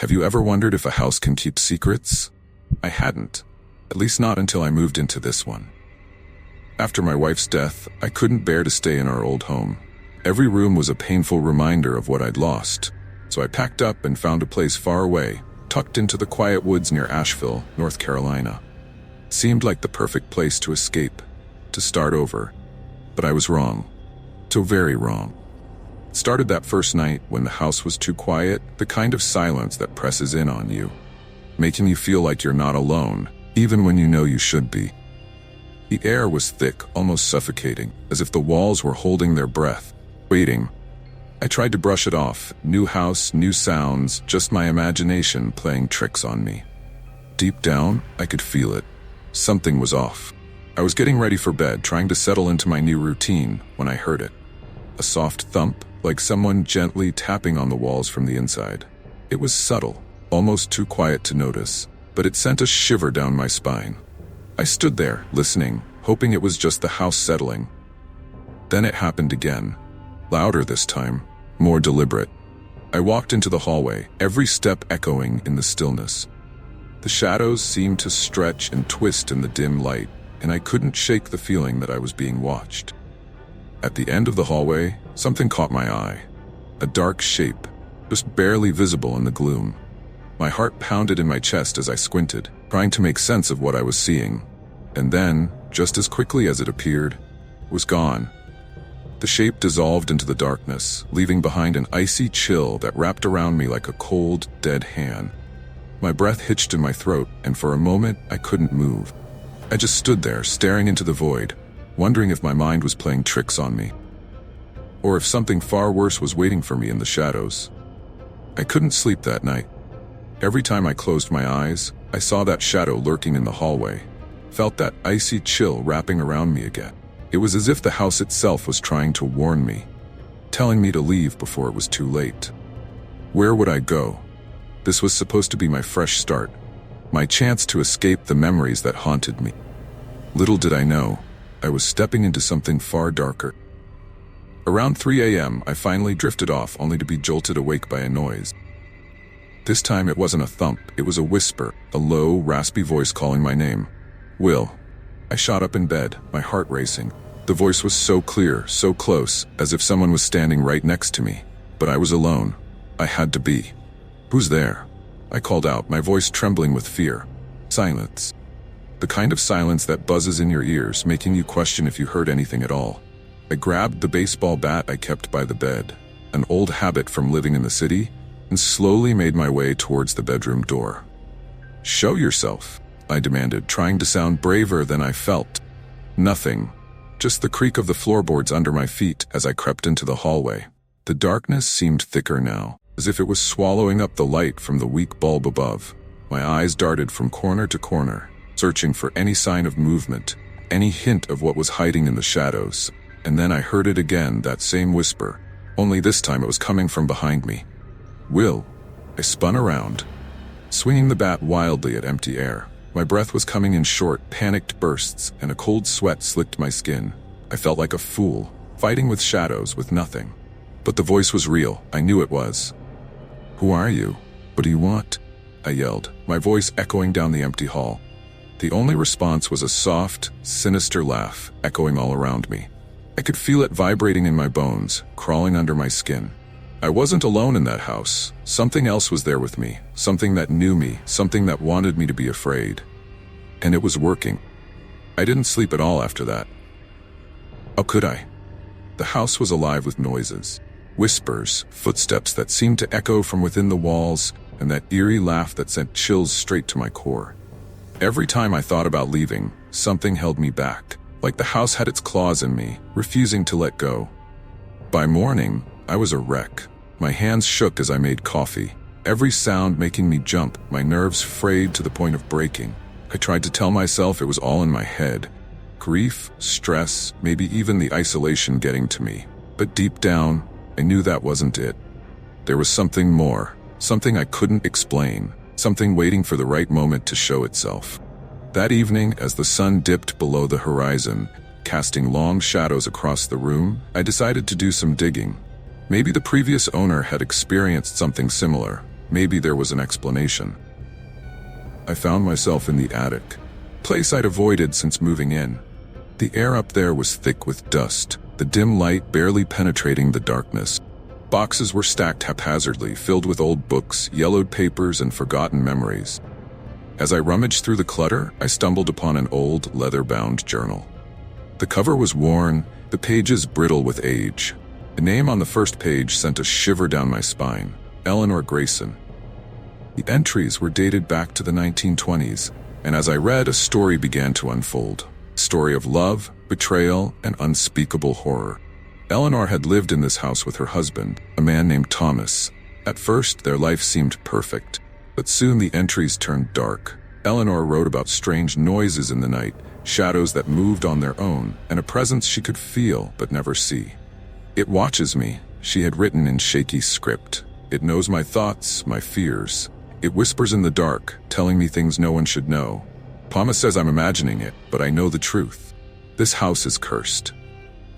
Have you ever wondered if a house can keep secrets? I hadn't, at least not until I moved into this one. After my wife's death, I couldn't bear to stay in our old home. Every room was a painful reminder of what I'd lost, so I packed up and found a place far away, tucked into the quiet woods near Asheville, North Carolina. It seemed like the perfect place to escape, to start over, but I was wrong. So very wrong. It started that first night when the house was too quiet, the kind of silence that presses in on you, making you feel like you're not alone, even when you know you should be. The air was thick, almost suffocating, as if the walls were holding their breath, waiting. I tried to brush it off. New house, new sounds, just my imagination playing tricks on me. Deep down, I could feel it. Something was off. I was getting ready for bed, trying to settle into my new routine, when I heard it. A soft thump, like someone gently tapping on the walls from the inside. It was subtle, almost too quiet to notice, but it sent a shiver down my spine. I stood there, listening, hoping it was just the house settling. Then it happened again. Louder this time, more deliberate. I walked into the hallway, every step echoing in the stillness. The shadows seemed to stretch and twist in the dim light, and I couldn't shake the feeling that I was being watched. At the end of the hallway, something caught my eye. A dark shape, just barely visible in the gloom. My heart pounded in my chest as I squinted, trying to make sense of what I was seeing. And then, just as quickly as it appeared, it was gone. The shape dissolved into the darkness, leaving behind an icy chill that wrapped around me like a cold, dead hand. My breath hitched in my throat, and for a moment, I couldn't move. I just stood there, staring into the void, wondering if my mind was playing tricks on me, or if something far worse was waiting for me in the shadows. I couldn't sleep that night. Every time I closed my eyes, I saw that shadow lurking in the hallway, felt that icy chill wrapping around me again. It was as if the house itself was trying to warn me, telling me to leave before it was too late. Where would I go? This was supposed to be my fresh start, my chance to escape the memories that haunted me. Little did I know, I was stepping into something far darker. Around 3 a.m., I finally drifted off, only to be jolted awake by a noise. This time it wasn't a thump, it was a whisper, a low, raspy voice calling my name. Will. I shot up in bed, my heart racing. The voice was so clear, so close, as if someone was standing right next to me. But I was alone. I had to be. Who's there? I called out, my voice trembling with fear. Silence. The kind of silence that buzzes in your ears, making you question if you heard anything at all. I grabbed the baseball bat I kept by the bed, an old habit from living in the city, and slowly made my way towards the bedroom door. Show yourself, I demanded, trying to sound braver than I felt. Nothing, just the creak of the floorboards under my feet as I crept into the hallway. The darkness seemed thicker now, as if it was swallowing up the light from the weak bulb above. My eyes darted from corner to corner, searching for any sign of movement, any hint of what was hiding in the shadows. And then I heard it again, that same whisper, only this time it was coming from behind me. Will. I spun around, swinging the bat wildly at empty air. My breath was coming in short, panicked bursts, and a cold sweat slicked my skin. I felt like a fool, fighting with shadows, with nothing. But the voice was real, I knew it was. Who are you? What do you want? I yelled, my voice echoing down the empty hall. The only response was a soft, sinister laugh echoing all around me. I could feel it vibrating in my bones, crawling under my skin. I wasn't alone in that house. Something else was there with me, something that knew me, something that wanted me to be afraid. And it was working. I didn't sleep at all after that. How could I? The house was alive with noises, whispers, footsteps that seemed to echo from within the walls, and that eerie laugh that sent chills straight to my core. Every time I thought about leaving, something held me back, like the house had its claws in me, refusing to let go. By morning, I was a wreck. My hands shook as I made coffee, every sound making me jump, my nerves frayed to the point of breaking. I tried to tell myself it was all in my head. Grief, stress, maybe even the isolation getting to me. But deep down, I knew that wasn't it. There was something more, something I couldn't explain, something waiting for the right moment to show itself. That evening, as the sun dipped below the horizon, casting long shadows across the room, I decided to do some digging. Maybe the previous owner had experienced something similar. maybe there was an explanation. I found myself in the attic, place I'd avoided since moving in. The air up there was thick with dust, the dim light barely penetrating the darkness. Boxes were stacked haphazardly, filled with old books, yellowed papers, and forgotten memories. As I rummaged through the clutter, I stumbled upon an old, leather-bound journal. The cover was worn, the pages brittle with age. A name on the first page sent a shiver down my spine: Eleanor Grayson. The entries were dated back to the 1920s, and as I read, a story began to unfold. A story of love, betrayal, and unspeakable horror. Eleanor had lived in this house with her husband, a man named Thomas. At first, their life seemed perfect, but soon the entries turned dark. Eleanor wrote about strange noises in the night, shadows that moved on their own, and a presence she could feel but never see. "It watches me," she had written in shaky script. "It knows my thoughts, my fears. It whispers in the dark, telling me things no one should know. Thomas says I'm imagining it, but I know the truth. This house is cursed."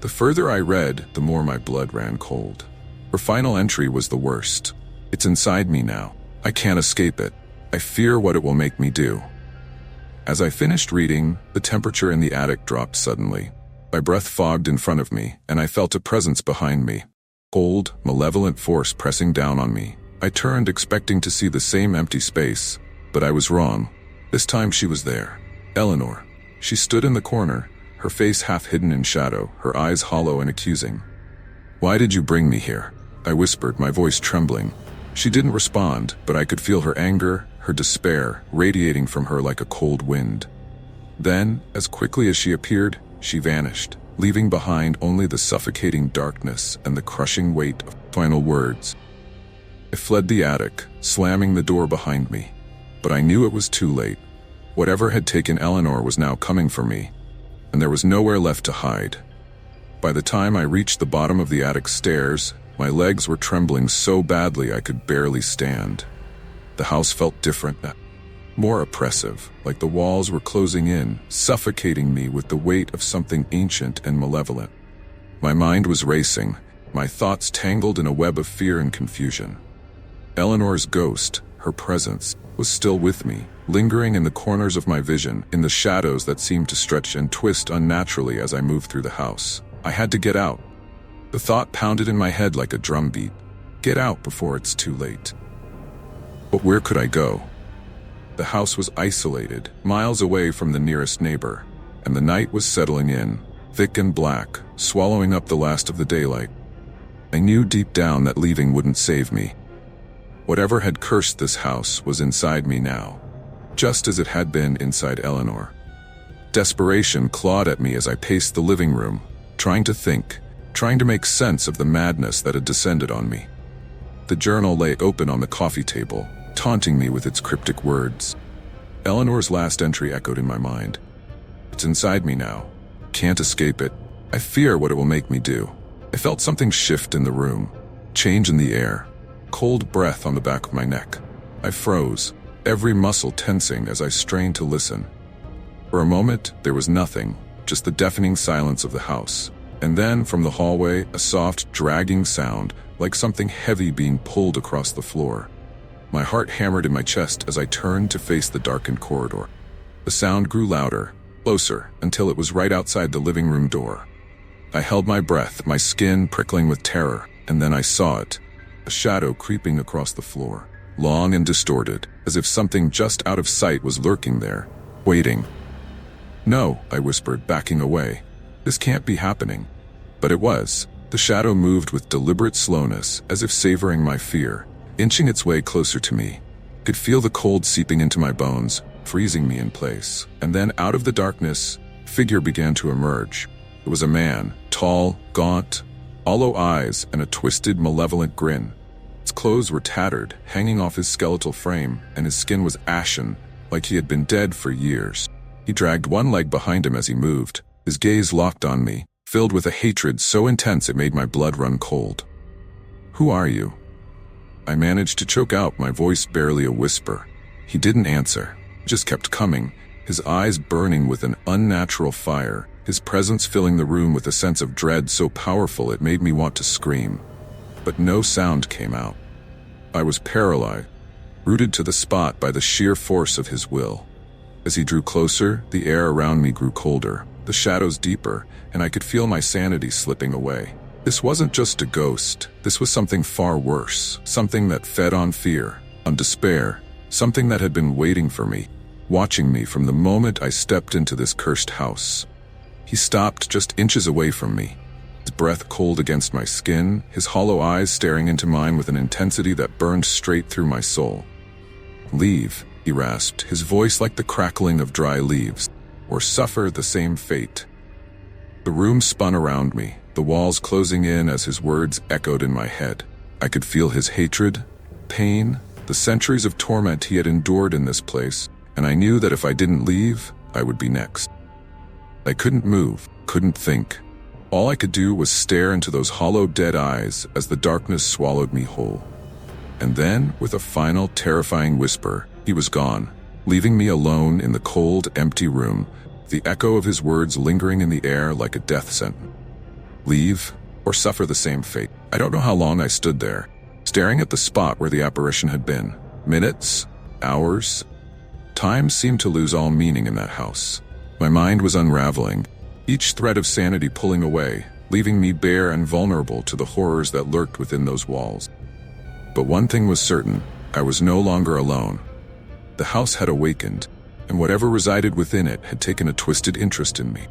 The further I read, the more my blood ran cold. Her final entry was the worst. "It's inside me now. I can't escape it. I fear what it will make me do." As I finished reading, the temperature in the attic dropped suddenly. My breath fogged in front of me, and I felt a presence behind me. Cold, malevolent force pressing down on me. I turned, expecting to see the same empty space, but I was wrong. This time she was there. Eleanor. She stood in the corner, her face half hidden in shadow, her eyes hollow and accusing. "Why did you bring me here?" I whispered, my voice trembling. She didn't respond, but I could feel her anger, her despair, radiating from her like a cold wind. Then, as quickly as she appeared, she vanished, leaving behind only the suffocating darkness and the crushing weight of final words. I fled the attic, slamming the door behind me. But I knew it was too late. Whatever had taken Eleanor was now coming for me, and there was nowhere left to hide. By the time I reached the bottom of the attic stairs, my legs were trembling so badly I could barely stand. The house felt different now, more oppressive, like the walls were closing in, suffocating me with the weight of something ancient and malevolent. My mind was racing, my thoughts tangled in a web of fear and confusion. Eleanor's ghost, her presence, was still with me, lingering in the corners of my vision, in the shadows that seemed to stretch and twist unnaturally as I moved through the house. I had to get out. The thought pounded in my head like a drumbeat. Get out before it's too late. But where could I go? The house was isolated, miles away from the nearest neighbor, and the night was settling in, thick and black, swallowing up the last of the daylight. I knew deep down that leaving wouldn't save me. Whatever had cursed this house was inside me now, just as it had been inside Eleanor. Desperation clawed at me as I paced the living room, trying to think, trying to make sense of the madness that had descended on me. The journal lay open on the coffee table, taunting me with its cryptic words. Eleanor's last entry echoed in my mind. "It's inside me now. Can't escape it. I fear what it will make me do." I felt something shift in the room, change in the air. Cold breath on the back of my neck. I froze, every muscle tensing as I strained to listen. For a moment, there was nothing, just the deafening silence of the house. And then, from the hallway, a soft, dragging sound, like something heavy being pulled across the floor. My heart hammered in my chest as I turned to face the darkened corridor. The sound grew louder, closer, until it was right outside the living room door. I held my breath, my skin prickling with terror, and then I saw it. A shadow creeping across the floor, long and distorted, as if something just out of sight was lurking there, waiting. "No," I whispered, backing away. "This can't be happening." But it was. The shadow moved with deliberate slowness, as if savoring my fear, inching its way closer to me. I could feel the cold seeping into my bones, freezing me in place. And then, out of the darkness, a figure began to emerge. It was a man, tall, gaunt, hollow eyes, and a twisted, malevolent grin. His clothes were tattered, hanging off his skeletal frame, and his skin was ashen, like he had been dead for years. He dragged one leg behind him as he moved, his gaze locked on me, filled with a hatred so intense it made my blood run cold. "Who are you?" I managed to choke out, my voice barely a whisper. He didn't answer, just kept coming, his eyes burning with an unnatural fire, his presence filling the room with a sense of dread so powerful it made me want to scream. But no sound came out. I was paralyzed, rooted to the spot by the sheer force of his will. As he drew closer, the air around me grew colder, the shadows deeper, and I could feel my sanity slipping away. This wasn't just a ghost. This was something far worse, something that fed on fear, on despair, something that had been waiting for me, watching me from the moment I stepped into this cursed house. He stopped just inches away from me, his breath cold against my skin, his hollow eyes staring into mine with an intensity that burned straight through my soul. "Leave," he rasped, his voice like the crackling of dry leaves, "or suffer the same fate." The room spun around me, the walls closing in as his words echoed in my head. I could feel his hatred, pain, the centuries of torment he had endured in this place, and I knew that if I didn't leave, I would be next. I couldn't move, couldn't think. All I could do was stare into those hollow, dead eyes as the darkness swallowed me whole. And then, with a final, terrifying whisper, he was gone, leaving me alone in the cold, empty room, the echo of his words lingering in the air like a death sentence. Leave, or suffer the same fate. I don't know how long I stood there, staring at the spot where the apparition had been. Minutes? Hours? Time seemed to lose all meaning in that house. My mind was unraveling, each thread of sanity pulling away, leaving me bare and vulnerable to the horrors that lurked within those walls. But one thing was certain, I was no longer alone. The house had awakened, and whatever resided within it had taken a twisted interest in me.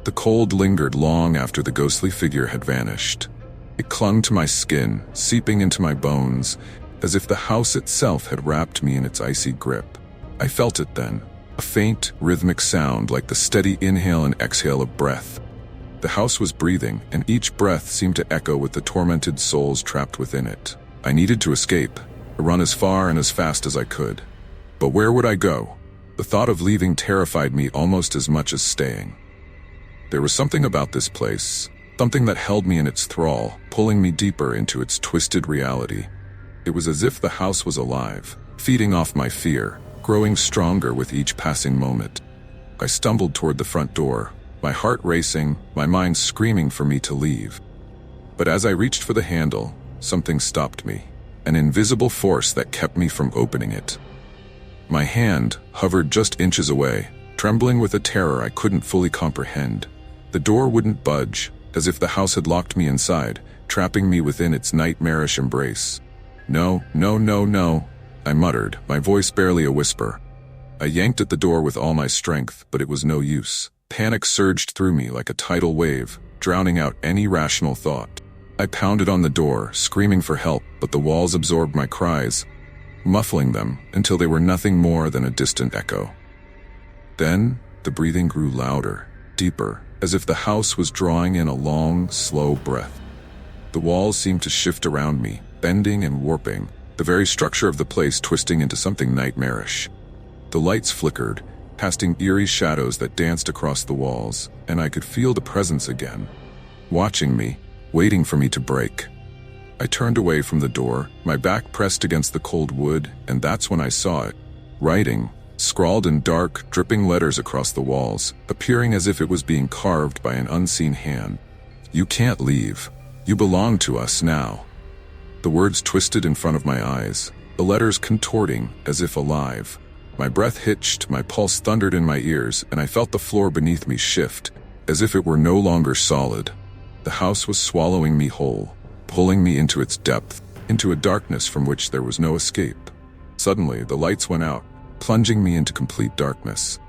The cold lingered long after the ghostly figure had vanished. It clung to my skin, seeping into my bones, as if the house itself had wrapped me in its icy grip. I felt it then, a faint, rhythmic sound like the steady inhale and exhale of breath. The house was breathing, and each breath seemed to echo with the tormented souls trapped within it. I needed to escape, run as far and as fast as I could. But where would I go? The thought of leaving terrified me almost as much as staying. There was something about this place, something that held me in its thrall, pulling me deeper into its twisted reality. It was as if the house was alive, feeding off my fear, growing stronger with each passing moment. I stumbled toward the front door, my heart racing, my mind screaming for me to leave. But as I reached for the handle, something stopped me, an invisible force that kept me from opening it. My hand hovered just inches away, trembling with a terror I couldn't fully comprehend. The door wouldn't budge, as if the house had locked me inside, trapping me within its nightmarish embrace. "No, no, no, no," I muttered, my voice barely a whisper. I yanked at the door with all my strength, but it was no use. Panic surged through me like a tidal wave, drowning out any rational thought. I pounded on the door, screaming for help, but the walls absorbed my cries, muffling them until they were nothing more than a distant echo. Then, the breathing grew louder, deeper, as if the house was drawing in a long, slow breath. The walls seemed to shift around me, bending and warping, the very structure of the place twisting into something nightmarish. The lights flickered, casting eerie shadows that danced across the walls, and I could feel the presence again, watching me, waiting for me to break. I turned away from the door, my back pressed against the cold wood, and that's when I saw it. Writing, scrawled in dark, dripping letters across the walls, appearing as if it was being carved by an unseen hand. "You can't leave. You belong to us now." The words twisted in front of my eyes, the letters contorting as if alive. My breath hitched, my pulse thundered in my ears, and I felt the floor beneath me shift, as if it were no longer solid. The house was swallowing me whole, pulling me into its depth, into a darkness from which there was no escape. Suddenly, the lights went out, plunging me into complete darkness.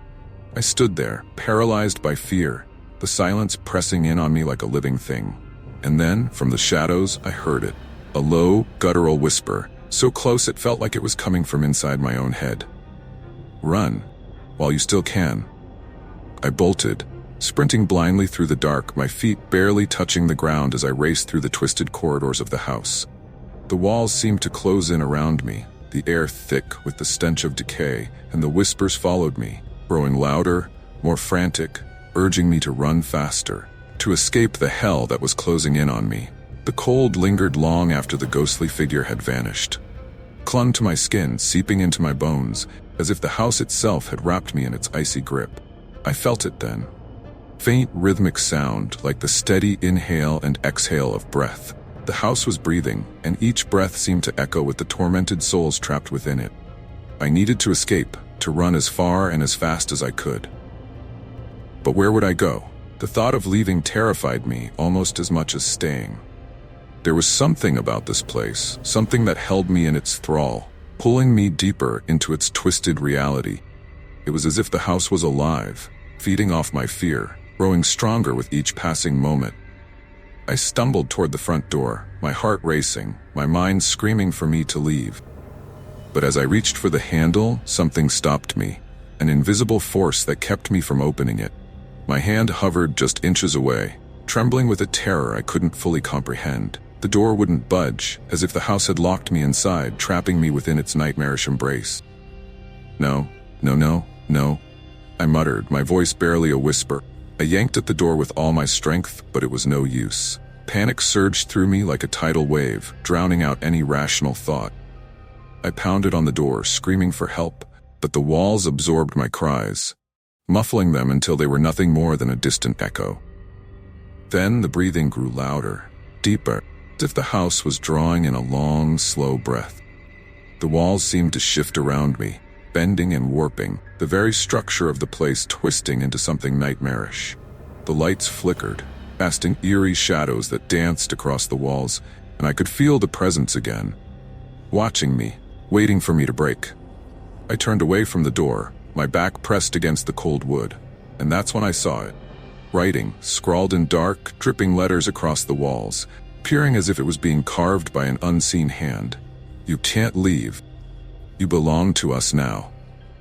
I stood there, paralyzed by fear, the silence pressing in on me like a living thing. And then, from the shadows, I heard it, a low, guttural whisper, so close it felt like it was coming from inside my own head. "Run, while you still can." I bolted, sprinting blindly through the dark, my feet barely touching the ground as I raced through the twisted corridors of the house. The walls seemed to close in around me, the air thick with the stench of decay, and the whispers followed me, growing louder, more frantic, urging me to run faster, to escape the hell that was closing in on me. The cold lingered long after the ghostly figure had vanished, clung to my skin, seeping into my bones, as if the house itself had wrapped me in its icy grip. I felt it then. Faint rhythmic sound like the steady inhale and exhale of breath. The house was breathing, and each breath seemed to echo with the tormented souls trapped within it. I needed to escape, to run as far and as fast as I could. But where would I go? The thought of leaving terrified me almost as much as staying. There was something about this place, something that held me in its thrall, pulling me deeper into its twisted reality. It was as if the house was alive, feeding off my fear, growing stronger with each passing moment. I stumbled toward the front door, my heart racing, my mind screaming for me to leave. But as I reached for the handle, something stopped me, an invisible force that kept me from opening it. My hand hovered just inches away, trembling with a terror I couldn't fully comprehend. The door wouldn't budge, as if the house had locked me inside, trapping me within its nightmarish embrace. No, I muttered, my voice barely a whisper. I yanked at the door with all my strength, but it was no use. Panic surged through me like a tidal wave, drowning out any rational thought. I pounded on the door, screaming for help, but the walls absorbed my cries, muffling them until they were nothing more than a distant echo. Then the breathing grew louder, deeper, as if the house was drawing in a long, slow breath. The walls seemed to shift around me, bending and warping, the very structure of the place twisting into something nightmarish. The lights flickered, casting eerie shadows that danced across the walls, and I could feel the presence again, watching me, waiting for me to break. I turned away from the door, my back pressed against the cold wood, and that's when I saw it. Writing, scrawled in dark, dripping letters across the walls, appearing as if it was being carved by an unseen hand. You can't leave. You belong to us now.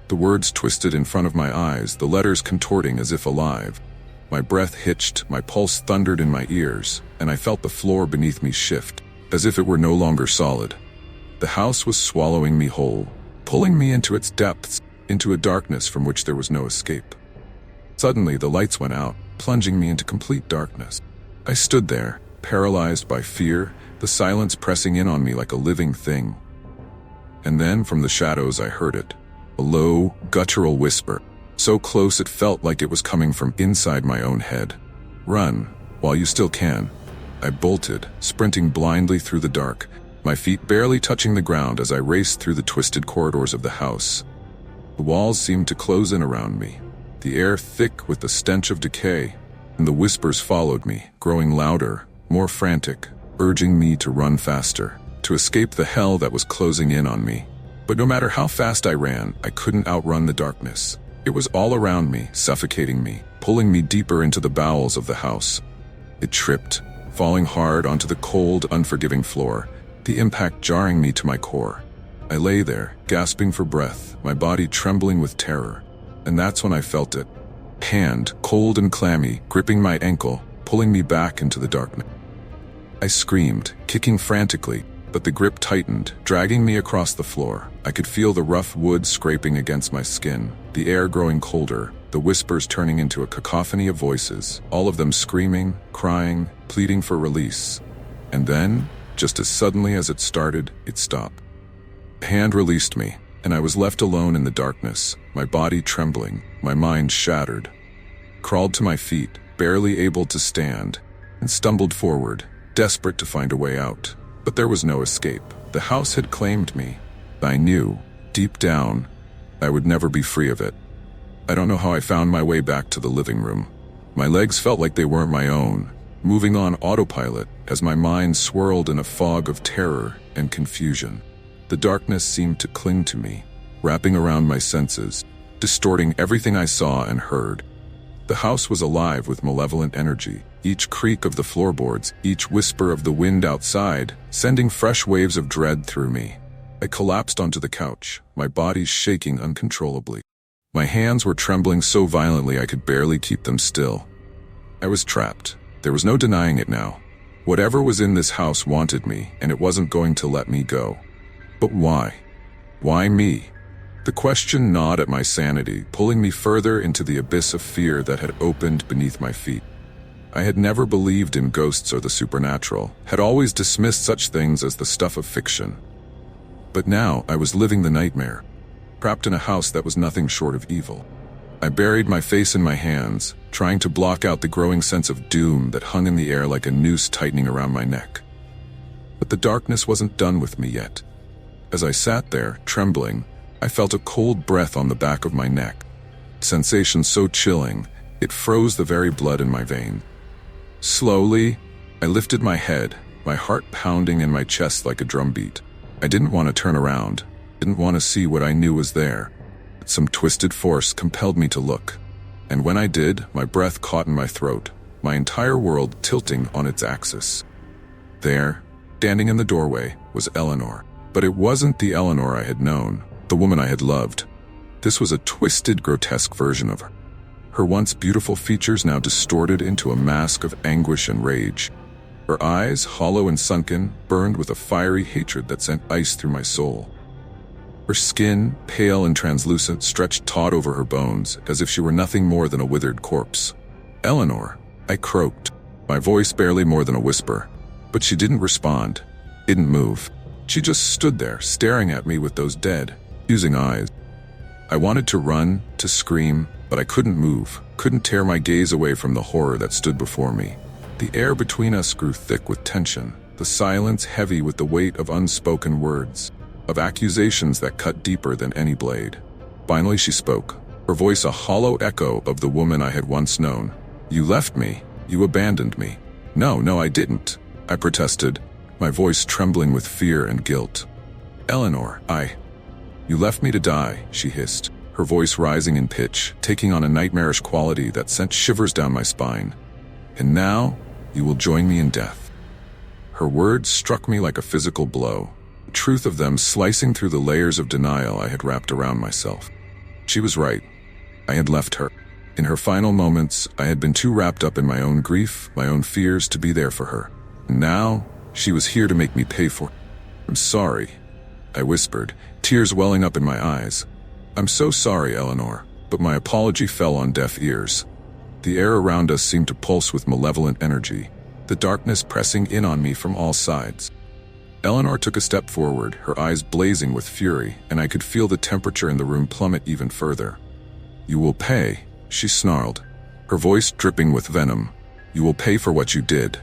The words twisted in front of my eyes, the letters contorting as if alive. My breath hitched, my pulse thundered in my ears, and I felt the floor beneath me shift, as if it were no longer solid. The house was swallowing me whole, pulling me into its depths, into a darkness from which there was no escape. Suddenly, the lights went out, plunging me into complete darkness. I stood there, paralyzed by fear, the silence pressing in on me like a living thing. And then, from the shadows, I heard it. A low, guttural whisper, so close it felt like it was coming from inside my own head. Run, while you still can. I bolted, sprinting blindly through the dark, my feet barely touching the ground as I raced through the twisted corridors of the house. The walls seemed to close in around me, the air thick with the stench of decay, and the whispers followed me, growing louder, more frantic, urging me to run faster, to escape the hell that was closing in on me. But no matter how fast I ran, I couldn't outrun the darkness. It was all around me, suffocating me, pulling me deeper into the bowels of the house. It tripped, falling hard onto the cold, unforgiving floor, the impact jarring me to my core. I lay there, gasping for breath, my body trembling with terror. And that's when I felt it. Hand, cold and clammy, gripping my ankle, pulling me back into the darkness. I screamed, kicking frantically, but the grip tightened, dragging me across the floor. I could feel the rough wood scraping against my skin, the air growing colder, the whispers turning into a cacophony of voices, all of them screaming, crying, pleading for release. And then, just as suddenly as it started, it stopped. The hand released me, and I was left alone in the darkness, my body trembling, my mind shattered. Crawled to my feet, barely able to stand, and stumbled forward, desperate to find a way out. But there was no escape. The house had claimed me. I knew, deep down, I would never be free of it. I don't know how I found my way back to the living room. My legs felt like they weren't my own, moving on autopilot as my mind swirled in a fog of terror and confusion. The darkness seemed to cling to me, wrapping around my senses, distorting everything I saw and heard. The house was alive with malevolent energy, each creak of the floorboards, each whisper of the wind outside, sending fresh waves of dread through me. I collapsed onto the couch, my body shaking uncontrollably. My hands were trembling so violently I could barely keep them still. I was trapped. There was no denying it now. Whatever was in this house wanted me, and it wasn't going to let me go. But why? Why me? The question gnawed at my sanity, pulling me further into the abyss of fear that had opened beneath my feet. I had never believed in ghosts or the supernatural, had always dismissed such things as the stuff of fiction. But now I was living the nightmare, trapped in a house that was nothing short of evil. I buried my face in my hands, trying to block out the growing sense of doom that hung in the air like a noose tightening around my neck. But the darkness wasn't done with me yet. As I sat there, trembling, I felt a cold breath on the back of my neck. Sensation so chilling, it froze the very blood in my vein. Slowly, I lifted my head, my heart pounding in my chest like a drumbeat. I didn't want to turn around, didn't want to see what I knew was there. But some twisted force compelled me to look. And when I did, my breath caught in my throat, my entire world tilting on its axis. There, standing in the doorway, was Eleanor. But it wasn't the Eleanor I had known, the woman I had loved. This was a twisted, grotesque version of her. Her once beautiful features now distorted into a mask of anguish and rage. Her eyes, hollow and sunken, burned with a fiery hatred that sent ice through my soul. Her skin, pale and translucent, stretched taut over her bones, as if she were nothing more than a withered corpse. "Eleanor," I croaked, my voice barely more than a whisper. But she didn't respond, didn't move. She just stood there, staring at me with those dead, accusing eyes. I wanted to run, to scream, but I couldn't move, couldn't tear my gaze away from the horror that stood before me. The air between us grew thick with tension, the silence heavy with the weight of unspoken words, of accusations that cut deeper than any blade. Finally she spoke, her voice a hollow echo of the woman I had once known. "You left me. You abandoned me." No, I didn't," I protested, my voice trembling with fear and guilt. "Eleanor, You left me to die," she hissed, her voice rising in pitch, taking on a nightmarish quality that sent shivers down my spine. "And now, you will join me in death." Her words struck me like a physical blow, the truth of them slicing through the layers of denial I had wrapped around myself. She was right. I had left her. In her final moments, I had been too wrapped up in my own grief, my own fears, to be there for her. And now, she was here to make me pay for it. "I'm sorry," I whispered, tears welling up in my eyes. "I'm so sorry, Eleanor," but my apology fell on deaf ears. The air around us seemed to pulse with malevolent energy, the darkness pressing in on me from all sides. Eleanor took a step forward, her eyes blazing with fury, and I could feel the temperature in the room plummet even further. "You will pay," she snarled, her voice dripping with venom. "You will pay for what you did."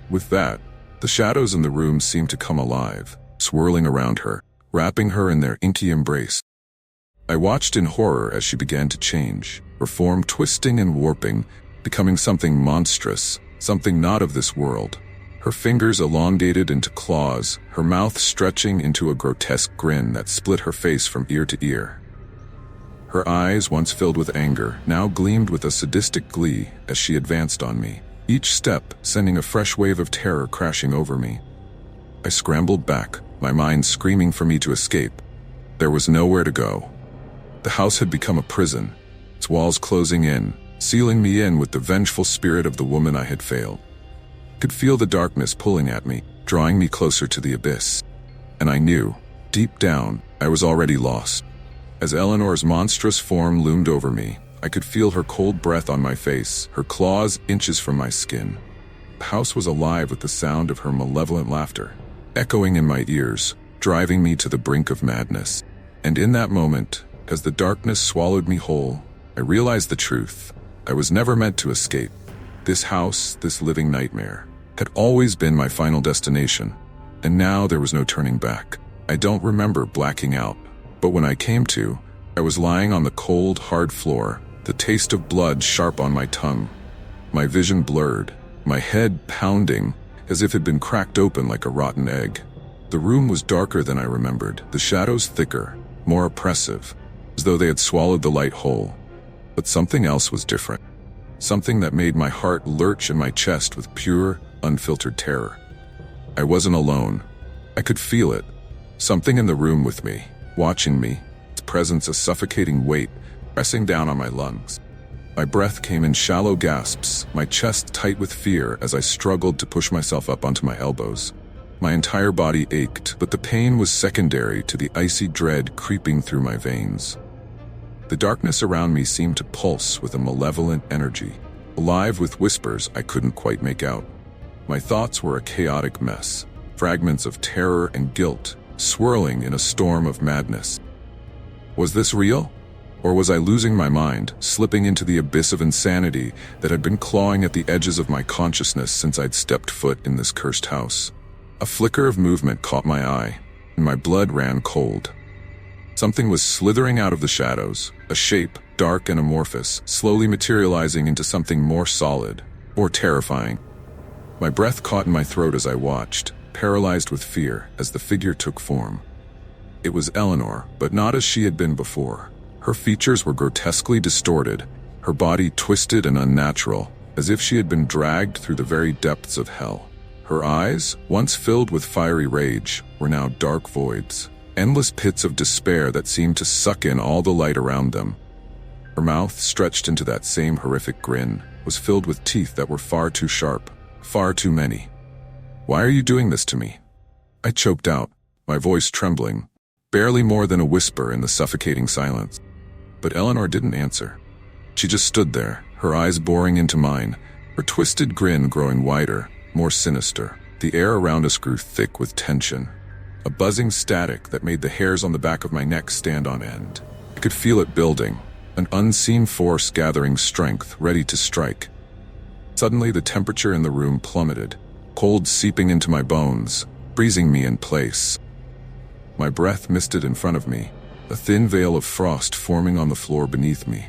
With that, the shadows in the room seemed to come alive, swirling around her, wrapping her in their inky embrace. I watched in horror as she began to change, her form twisting and warping, becoming something monstrous, something not of this world. Her fingers elongated into claws, her mouth stretching into a grotesque grin that split her face from ear to ear. Her eyes, once filled with anger, now gleamed with a sadistic glee as she advanced on me, each step sending a fresh wave of terror crashing over me. I scrambled back, my mind screaming for me to escape. There was nowhere to go. The house had become a prison, its walls closing in, sealing me in with the vengeful spirit of the woman I had failed. I could feel the darkness pulling at me, drawing me closer to the abyss. And I knew, deep down, I was already lost. As Eleanor's monstrous form loomed over me, I could feel her cold breath on my face, her claws inches from my skin. The house was alive with the sound of her malevolent laughter, echoing in my ears, driving me to the brink of madness. And in that moment, as the darkness swallowed me whole, I realized the truth. I was never meant to escape. This house, this living nightmare, had always been my final destination, and now there was no turning back. I don't remember blacking out, but when I came to, I was lying on the cold, hard floor, the taste of blood sharp on my tongue. My vision blurred, my head pounding, as if it had been cracked open like a rotten egg. The room was darker than I remembered, the shadows thicker, more oppressive, as though they had swallowed the light whole. But something else was different. Something that made my heart lurch in my chest with pure, unfiltered terror. I wasn't alone. I could feel it. Something in the room with me, watching me, its presence a suffocating weight, pressing down on my lungs. My breath came in shallow gasps, my chest tight with fear as I struggled to push myself up onto my elbows. My entire body ached, but the pain was secondary to the icy dread creeping through my veins. The darkness around me seemed to pulse with a malevolent energy, alive with whispers I couldn't quite make out. My thoughts were a chaotic mess, fragments of terror and guilt, swirling in a storm of madness. Was this real? Or was I losing my mind, slipping into the abyss of insanity that had been clawing at the edges of my consciousness since I'd stepped foot in this cursed house? A A flicker of movement caught my eye, and my blood ran cold. Something was slithering out of the shadows, a shape, dark and amorphous, slowly materializing into something more solid, more terrifying. My breath caught in my throat as I watched, paralyzed with fear as the figure took form. It was Eleanor, but not as she had been before. Her features were grotesquely distorted, her body twisted and unnatural, as if she had been dragged through the very depths of hell. Her eyes, once filled with fiery rage, were now dark voids, endless pits of despair that seemed to suck in all the light around them. Her mouth, stretched into that same horrific grin, was filled with teeth that were far too sharp, far too many. "Why are you doing this to me?" I choked out, my voice trembling, barely more than a whisper in the suffocating silence. But Eleanor didn't answer. She just stood there, her eyes boring into mine, her twisted grin growing wider, more sinister. The air around us grew thick with tension, a buzzing static that made the hairs on the back of my neck stand on end. I could feel it building, an unseen force gathering strength, ready to strike. Suddenly, the temperature in the room plummeted, cold seeping into my bones, freezing me in place. My breath misted in front of me, a thin veil of frost forming on the floor beneath me.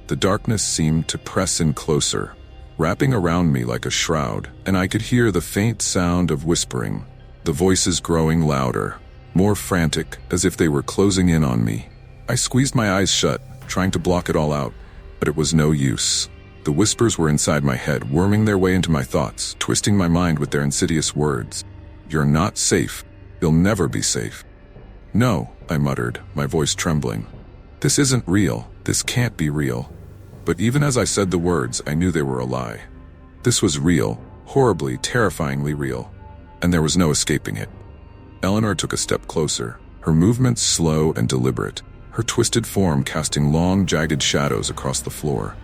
The darkness seemed to press in closer, wrapping around me like a shroud, and I could hear the faint sound of whispering, the voices growing louder, more frantic, as if they were closing in on me. I squeezed my eyes shut, trying to block it all out, but it was no use. The whispers were inside my head, worming their way into my thoughts, twisting my mind with their insidious words. "You're not safe. You'll never be safe." "No," I muttered, my voice trembling. "This isn't real. This can't be real." But even as I said the words, I knew they were a lie. This was real, horribly, terrifyingly real, and there was no escaping it. Eleanor took a step closer, her movements slow and deliberate, her twisted form casting long, jagged shadows across the floor.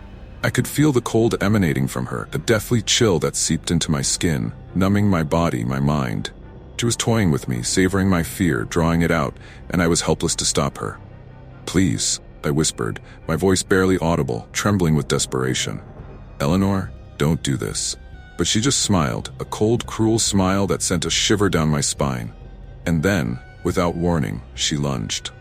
I could feel the cold emanating from her, a deathly chill that seeped into my skin, numbing my body, my mind. She was toying with me, savoring my fear, drawing it out, and I was helpless to stop her. "Please," I whispered, my voice barely audible, trembling with desperation. "Eleanor, don't do this." But she just smiled, a cold, cruel smile that sent a shiver down my spine. And then, without warning, she lunged.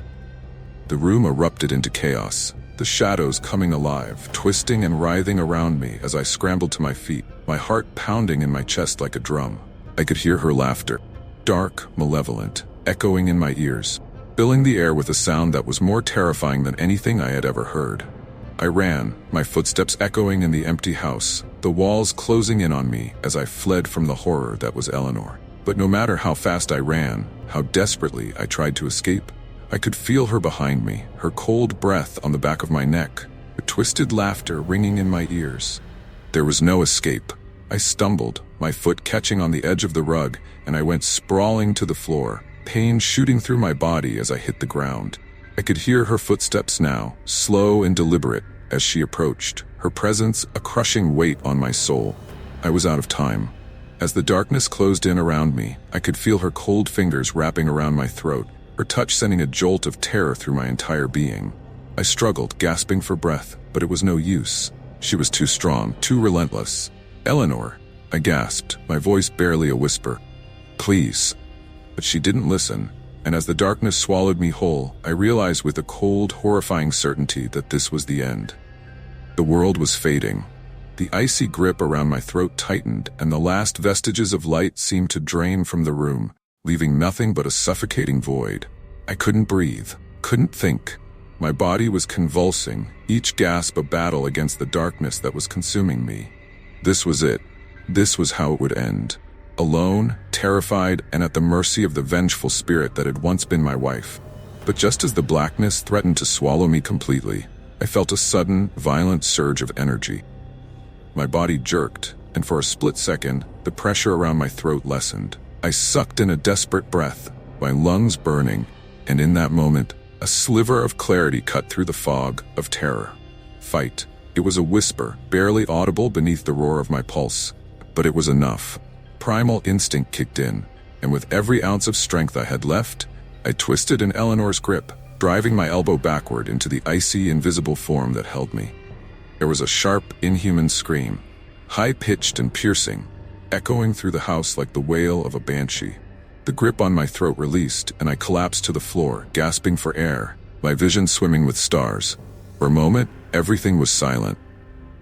The room erupted into chaos, the shadows coming alive, twisting and writhing around me as I scrambled to my feet, my heart pounding in my chest like a drum. I could hear her laughter, dark, malevolent, echoing in my ears, filling the air with a sound that was more terrifying than anything I had ever heard. I ran, my footsteps echoing in the empty house, the walls closing in on me as I fled from the horror that was Eleanor. But no matter how fast I ran, how desperately I tried to escape, I could feel her behind me, her cold breath on the back of my neck, her twisted laughter ringing in my ears. There was no escape. I stumbled, my foot catching on the edge of the rug, and I went sprawling to the floor, pain shooting through my body as I hit the ground. I could hear her footsteps now, slow and deliberate, as she approached, her presence a crushing weight on my soul. I was out of time. As the darkness closed in around me, I could feel her cold fingers wrapping around my throat, her touch sending a jolt of terror through my entire being. I struggled, gasping for breath, but it was no use. She was too strong, too relentless. "Eleanor," I gasped, my voice barely a whisper. "Please." But she didn't listen, and as the darkness swallowed me whole, I realized with a cold, horrifying certainty that this was the end. The world was fading. The icy grip around my throat tightened, and the last vestiges of light seemed to drain from the room, leaving nothing but a suffocating void. I couldn't breathe, couldn't think. My body was convulsing, each gasp a battle against the darkness that was consuming me. This was it. This was how it would end. Alone, terrified, and at the mercy of the vengeful spirit that had once been my wife. But just as the blackness threatened to swallow me completely, I felt a sudden, violent surge of energy. My body jerked, and for a split second, the pressure around my throat lessened. I sucked in a desperate breath, my lungs burning, and in that moment, a sliver of clarity cut through the fog of terror. Fight. It was a whisper, barely audible beneath the roar of my pulse, but it was enough. Primal instinct kicked in, and with every ounce of strength I had left, I twisted in Eleanor's grip, driving my elbow backward into the icy, invisible form that held me. There was a sharp, inhuman scream, high-pitched and piercing, echoing through the house like the wail of a banshee. The grip on my throat released, and I collapsed to the floor, gasping for air, my vision swimming with stars. For a moment, everything was silent.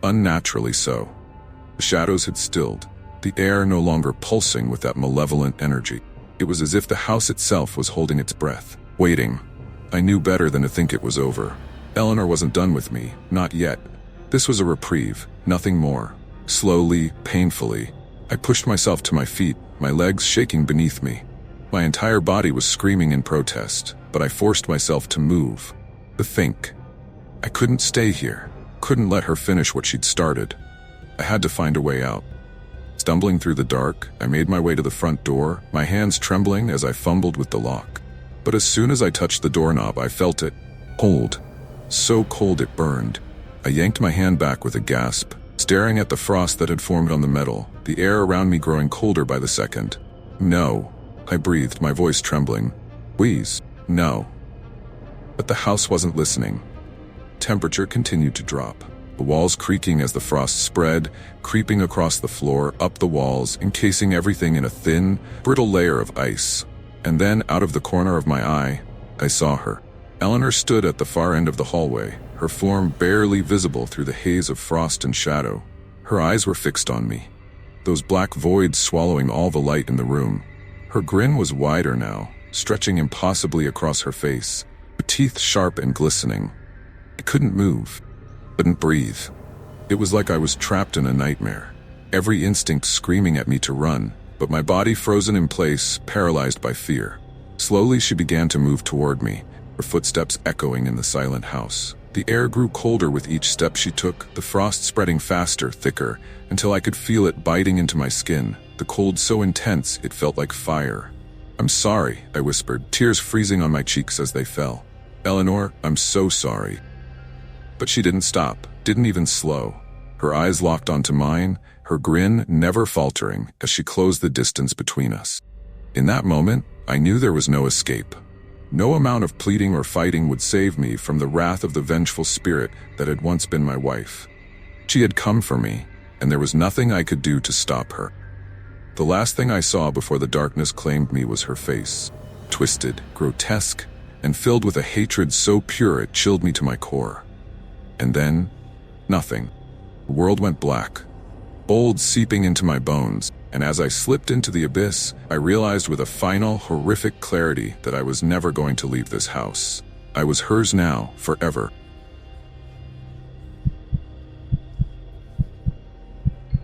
Unnaturally so. The shadows had stilled, the air no longer pulsing with that malevolent energy. It was as if the house itself was holding its breath, waiting. I knew better than to think it was over. Eleanor wasn't done with me, not yet. This was a reprieve, nothing more. Slowly, painfully, I pushed myself to my feet, my legs shaking beneath me. My entire body was screaming in protest, but I forced myself to move, to think. I couldn't stay here, couldn't let her finish what she'd started. I had to find a way out. Stumbling through the dark, I made my way to the front door, my hands trembling as I fumbled with the lock. But as soon as I touched the doorknob, I felt it cold. So cold it burned. I yanked my hand back with a gasp, staring at the frost that had formed on the metal, the air around me growing colder by the second. No, I breathed, my voice trembling. Please, no. But the house wasn't listening. Temperature continued to drop, the walls creaking as the frost spread, creeping across the floor, up the walls, encasing everything in a thin, brittle layer of ice. And then, out of the corner of my eye, I saw her. Eleanor stood at the far end of the hallway, her form barely visible through the haze of frost and shadow. Her eyes were fixed on me, those black voids swallowing all the light in the room. Her grin was wider now, stretching impossibly across her face, her teeth sharp and glistening. I couldn't move, couldn't breathe. It was like I was trapped in a nightmare, every instinct screaming at me to run, but my body frozen in place, paralyzed by fear. Slowly she began to move toward me, her footsteps echoing in the silent house. The air grew colder with each step she took, the frost spreading faster, thicker, until I could feel it biting into my skin, the cold so intense it felt like fire. "I'm sorry," I whispered, tears freezing on my cheeks as they fell. "Eleanor, I'm so sorry." But she didn't stop, didn't even slow. Her eyes locked onto mine, her grin never faltering as she closed the distance between us. In that moment, I knew there was no escape. No amount of pleading or fighting would save me from the wrath of the vengeful spirit that had once been my wife. She had come for me, and there was nothing I could do to stop her. The last thing I saw before the darkness claimed me was her face, twisted, grotesque, and filled with a hatred so pure it chilled me to my core. And then, nothing. The world went black, bold seeping into my bones, and as I slipped into the abyss, I realized with a final, horrific clarity that I was never going to leave this house. I was hers now, forever.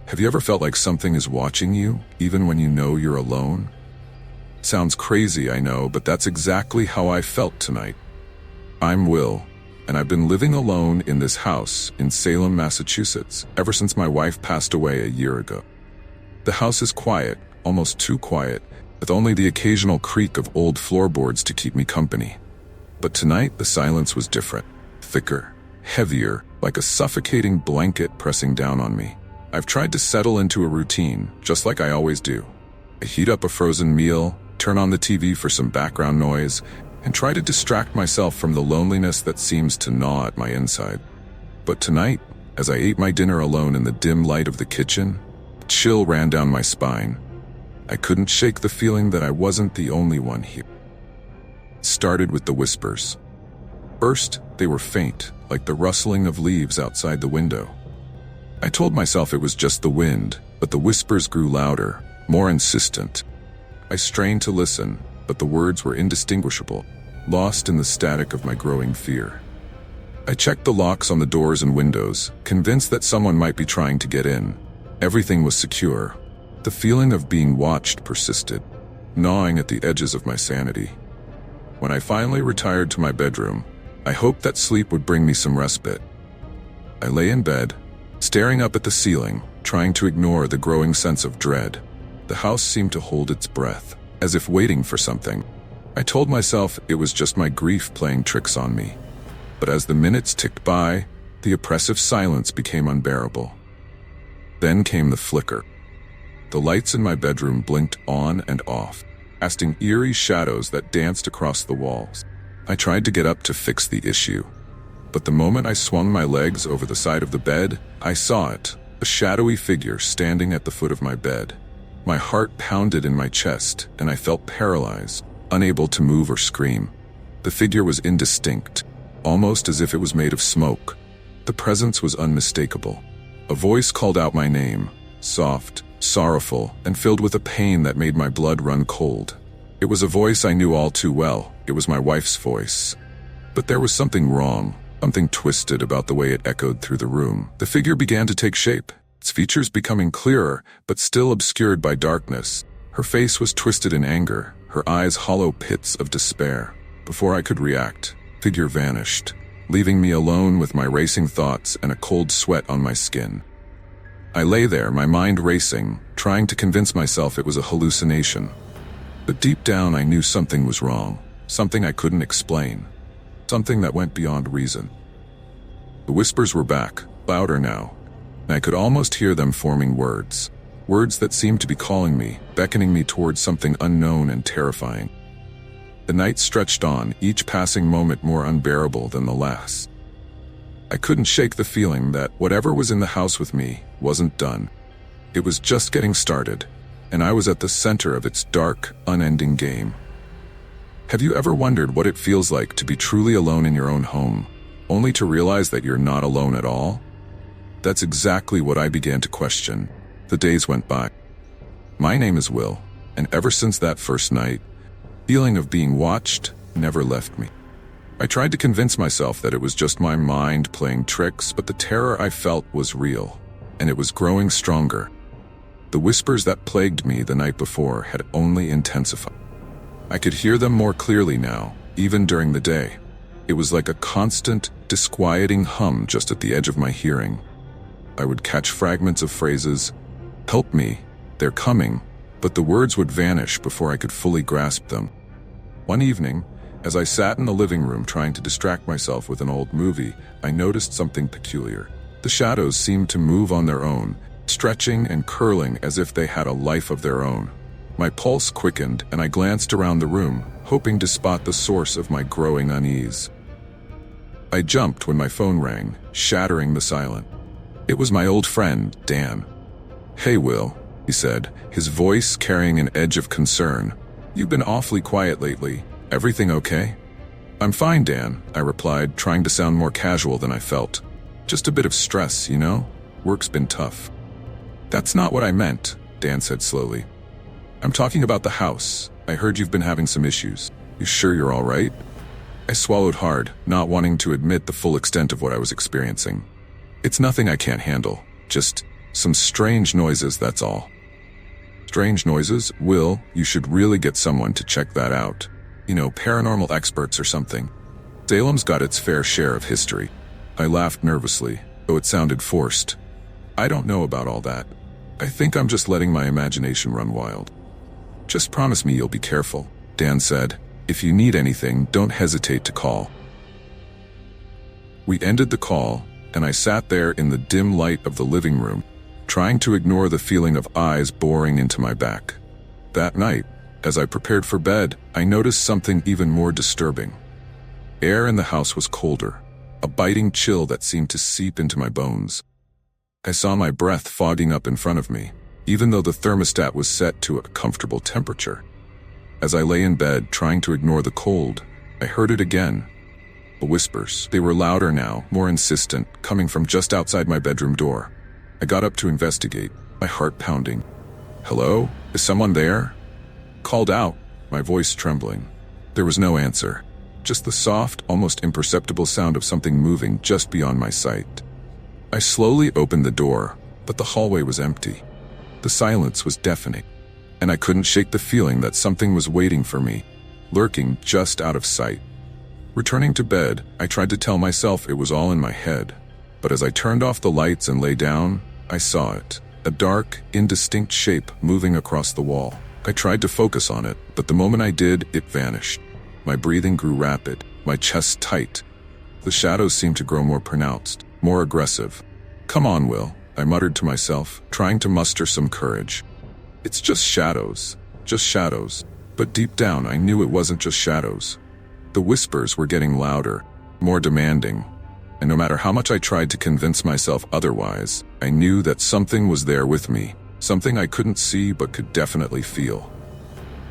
Have you ever felt like something is watching you, even when you know you're alone? Sounds crazy, I know, but that's exactly how I felt tonight. I'm Will, and I've been living alone in this house in Salem, Massachusetts, ever since my wife passed away a year ago. The house is quiet, almost too quiet, with only the occasional creak of old floorboards to keep me company. But tonight, the silence was different, thicker, heavier, like a suffocating blanket pressing down on me. I've tried to settle into a routine, just like I always do. I heat up a frozen meal, turn on the TV for some background noise, and try to distract myself from the loneliness that seems to gnaw at my inside. But tonight, as I ate my dinner alone in the dim light of the kitchen, a chill ran down my spine. I couldn't shake the feeling that I wasn't the only one here. It started with the whispers. First, they were faint, like the rustling of leaves outside the window. I told myself it was just the wind, but the whispers grew louder, more insistent. I strained to listen, but the words were indistinguishable, lost in the static of my growing fear. I checked the locks on the doors and windows, convinced that someone might be trying to get in. Everything was secure. The feeling of being watched persisted, gnawing at the edges of my sanity. When I finally retired to my bedroom, I hoped that sleep would bring me some respite. I lay in bed, staring up at the ceiling, trying to ignore the growing sense of dread. The house seemed to hold its breath, as if waiting for something. I told myself it was just my grief playing tricks on me. But as the minutes ticked by, the oppressive silence became unbearable. Then came the flicker. The lights in my bedroom blinked on and off, casting eerie shadows that danced across the walls. I tried to get up to fix the issue, but the moment I swung my legs over the side of the bed, I saw it, a shadowy figure standing at the foot of my bed. My heart pounded in my chest, and I felt paralyzed, unable to move or scream. The figure was indistinct, almost as if it was made of smoke. The presence was unmistakable. A voice called out my name, soft, sorrowful, and filled with a pain that made my blood run cold. It was a voice I knew all too well. It was my wife's voice. But there was something wrong, something twisted about the way it echoed through the room. The figure began to take shape, its features becoming clearer, but still obscured by darkness. Her face was twisted in anger, her eyes hollow pits of despair. Before I could react, the figure vanished, leaving me alone with my racing thoughts and a cold sweat on my skin. I lay there, my mind racing, trying to convince myself it was a hallucination. But deep down I knew something was wrong, something I couldn't explain, something that went beyond reason. The whispers were back, louder now, and I could almost hear them forming words. Words that seemed to be calling me, beckoning me towards something unknown and terrifying. The night stretched on, each passing moment more unbearable than the last. I couldn't shake the feeling that whatever was in the house with me wasn't done. It was just getting started, and I was at the center of its dark, unending game. Have you ever wondered what it feels like to be truly alone in your own home, only to realize that you're not alone at all? That's exactly what I began to question. The days went by. My name is Will, and ever since that first night, the feeling of being watched never left me. I tried to convince myself that it was just my mind playing tricks, but the terror I felt was real, and it was growing stronger. The whispers that plagued me the night before had only intensified. I could hear them more clearly now, even during the day. It was like a constant, disquieting hum just at the edge of my hearing. I would catch fragments of phrases, "Help me, they're coming," but the words would vanish before I could fully grasp them. One evening, as I sat in the living room trying to distract myself with an old movie, I noticed something peculiar. The shadows seemed to move on their own, stretching and curling as if they had a life of their own. My pulse quickened, and I glanced around the room, hoping to spot the source of my growing unease. I jumped when my phone rang, shattering the silence. It was my old friend, Dan. "Hey, Will," he said, his voice carrying an edge of concern. "You've been awfully quiet lately. Everything okay?" "I'm fine, Dan," I replied, trying to sound more casual than I felt. "Just a bit of stress, you know? Work's been tough." "That's not what I meant," Dan said slowly. "I'm talking about the house. I heard you've been having some issues. You sure you're all right?" I swallowed hard, not wanting to admit the full extent of what I was experiencing. "It's nothing I can't handle. Just some strange noises, that's all." "Strange noises? Will, you should really get someone to check that out. You know, paranormal experts or something. Salem's got its fair share of history." I laughed nervously, though it sounded forced. "I don't know about all that. I think I'm just letting my imagination run wild." "Just promise me you'll be careful," Dan said. "If you need anything, don't hesitate to call." We ended the call, and I sat there in the dim light of the living room, trying to ignore the feeling of eyes boring into my back. That night, as I prepared for bed, I noticed something even more disturbing. Air in the house was colder, a biting chill that seemed to seep into my bones. I saw my breath fogging up in front of me, even though the thermostat was set to a comfortable temperature. As I lay in bed trying to ignore the cold, I heard it again. The whispers. They were louder now, more insistent, coming from just outside my bedroom door. I got up to investigate, my heart pounding. "Hello? Is someone there?" Called out, my voice trembling. There was no answer, just the soft, almost imperceptible sound of something moving just beyond my sight. I slowly opened the door, but the hallway was empty. The silence was deafening, and I couldn't shake the feeling that something was waiting for me, lurking just out of sight. Returning to bed, I tried to tell myself it was all in my head, but as I turned off the lights and lay down, I saw it, a dark, indistinct shape moving across the wall. I tried to focus on it, but the moment I did, it vanished. My breathing grew rapid, my chest tight. The shadows seemed to grow more pronounced, more aggressive. "Come on, Will," I muttered to myself, trying to muster some courage. "It's just shadows, just shadows." But deep down, I knew it wasn't just shadows. The whispers were getting louder, more demanding, and no matter how much I tried to convince myself otherwise, I knew that something was there with me, something I couldn't see but could definitely feel.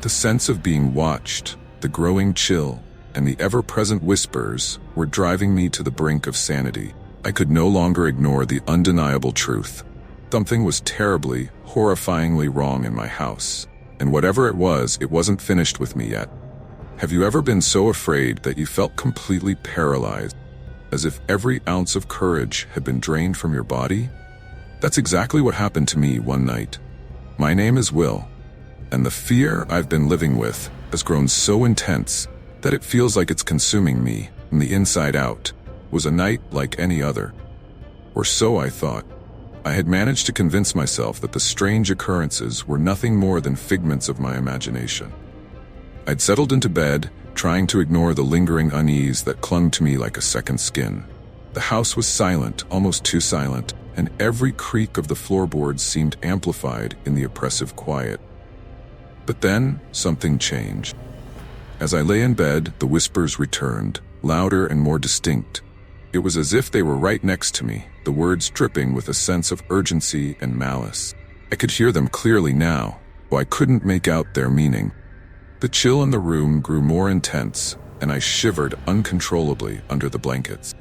The sense of being watched, the growing chill, and the ever-present whispers were driving me to the brink of sanity. I could no longer ignore the undeniable truth. Something was terribly, horrifyingly wrong in my house, and whatever it was, it wasn't finished with me yet. Have you ever been so afraid that you felt completely paralyzed, as if every ounce of courage had been drained from your body? That's exactly what happened to me one night. My name is Will, and the fear I've been living with has grown so intense that it feels like it's consuming me from the inside out. It was a night like any other. Or so I thought. I had managed to convince myself that the strange occurrences were nothing more than figments of my imagination. I'd settled into bed, trying to ignore the lingering unease that clung to me like a second skin. The house was silent, almost too silent, and every creak of the floorboards seemed amplified in the oppressive quiet. But then, something changed. As I lay in bed, the whispers returned, louder and more distinct. It was as if they were right next to me, the words dripping with a sense of urgency and malice. I could hear them clearly now, though I couldn't make out their meaning. The chill in the room grew more intense, and I shivered uncontrollably under the blankets.